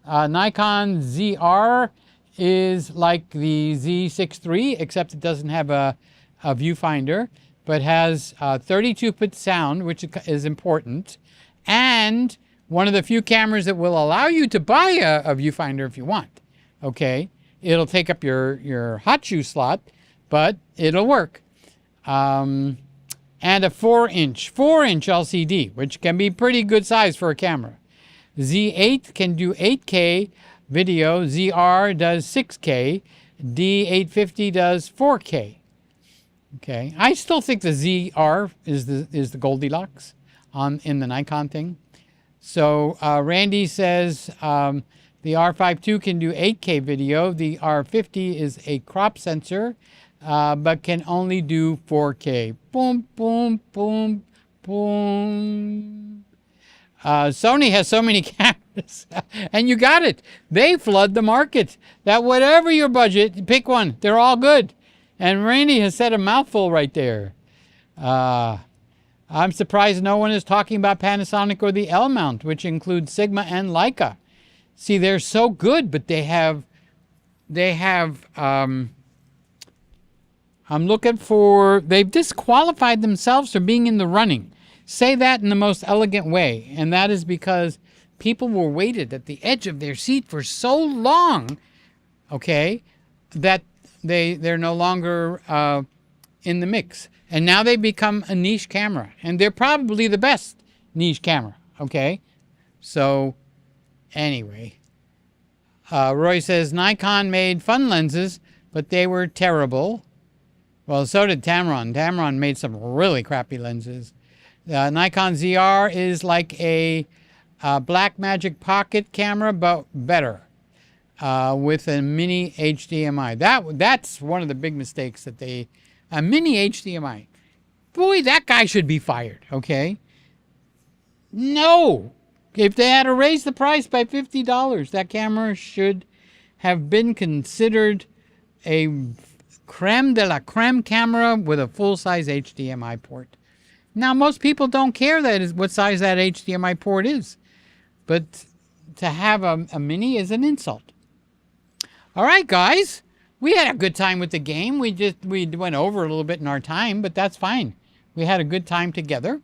Nikon ZR is like the Z6 III, except it doesn't have a viewfinder, but has 32-bit sound, which is important, and one of the few cameras that will allow you to buy a viewfinder if you want. Okay, it'll take up your hot shoe slot, but it'll work. And a 4-inch LCD, which can be pretty good size for a camera. Z8 can do 8K video. ZR does 6K. D850 does 4K. Okay, I still think the ZR is the Goldilocks in the Nikon thing. So Randy says the R5 II can do 8K video. The R50 is a crop sensor, but can only do 4K. Boom, boom, boom, boom. Sony has so many cameras, and you got it. They flood the market. That whatever your budget, pick one. They're all good. And Randy has said a mouthful right there. I'm surprised no one is talking about Panasonic or the L mount, which includes Sigma and Leica. See, they're so good, but I'm looking for, they've disqualified themselves from being in the running. Say that in the most elegant way, and that is because people were waited at the edge of their seat for so long, okay, that they're no longer in the mix. And now they become a niche camera, and they're probably the best niche camera, okay? So, anyway. Roy says, Nikon made fun lenses, but they were terrible. Well, so did Tamron. Tamron made some really crappy lenses. Nikon ZR is like a Blackmagic pocket camera, but better, with a mini HDMI. That's one of the big mistakes that a mini HDMI. Boy, that guy should be fired, okay? No! If they had to raise the price by $50, that camera should have been considered a creme de la creme camera with a full-size HDMI port. Now, most people don't care what size that HDMI port is, but to have a mini is an insult. All right, guys, we had a good time with the game. We went over a little bit in our time, but that's fine. We had a good time together.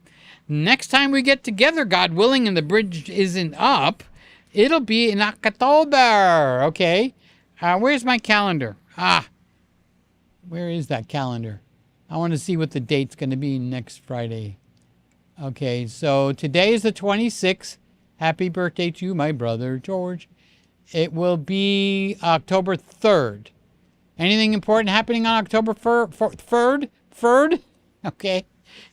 Next time we get together, God willing, and the bridge isn't up, it'll be in October, okay? Where's my calendar? Where is that calendar? I want to see what the date's going to be next Friday. Okay, so today is the 26th. Happy birthday to my brother, George. It will be October 3rd. Anything important happening on October 3rd? Okay.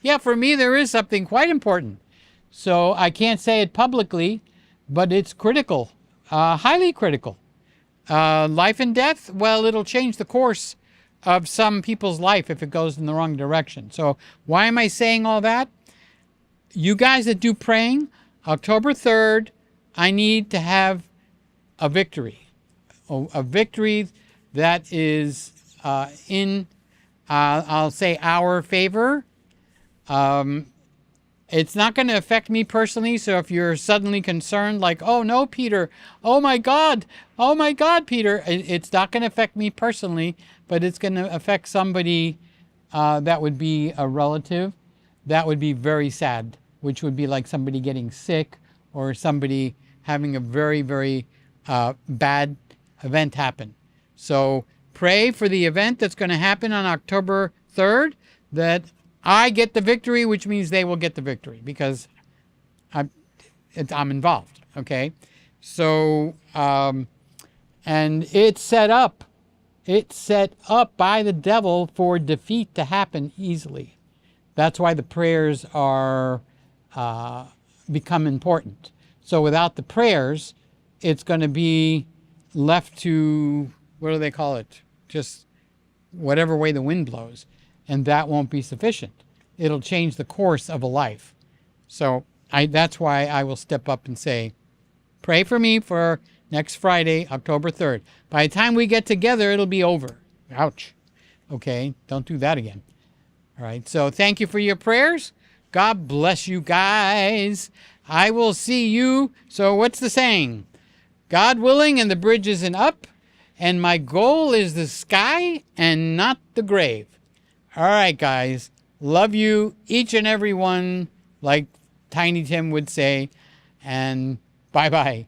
Yeah, for me, there is something quite important. So I can't say it publicly, but it's critical, highly critical. Life and death, well, it'll change the course of some people's life if it goes in the wrong direction. So why am I saying all that? You guys that do praying, October 3rd, I need to have a victory. A victory that is in, I'll say, our favor. It's not going to affect me personally, so if you're suddenly concerned, like, oh no, Peter, oh my God, Peter, it's not going to affect me personally, but it's going to affect somebody that would be a relative. That would be very sad, which would be like somebody getting sick or somebody having a very, very bad event happen. So pray for the event that's going to happen on October 3rd, that I get the victory, which means they will get the victory because I'm involved, okay? So, and it's set up by the devil for defeat to happen easily. That's why the prayers are become important. So without the prayers, it's going to be left to, what do they call it? Just whatever way the wind blows. And that won't be sufficient. It'll change the course of a life. So that's why I will step up and say, pray for me for next Friday, October 3rd. By the time we get together, it'll be over. Ouch. Okay, don't do that again. All right, so thank you for your prayers. God bless you guys. I will see you. So what's the saying? God willing, and the bridge isn't up, and my goal is the sky and not the grave. All right, guys. Love you, each and every one, like Tiny Tim would say. And bye-bye.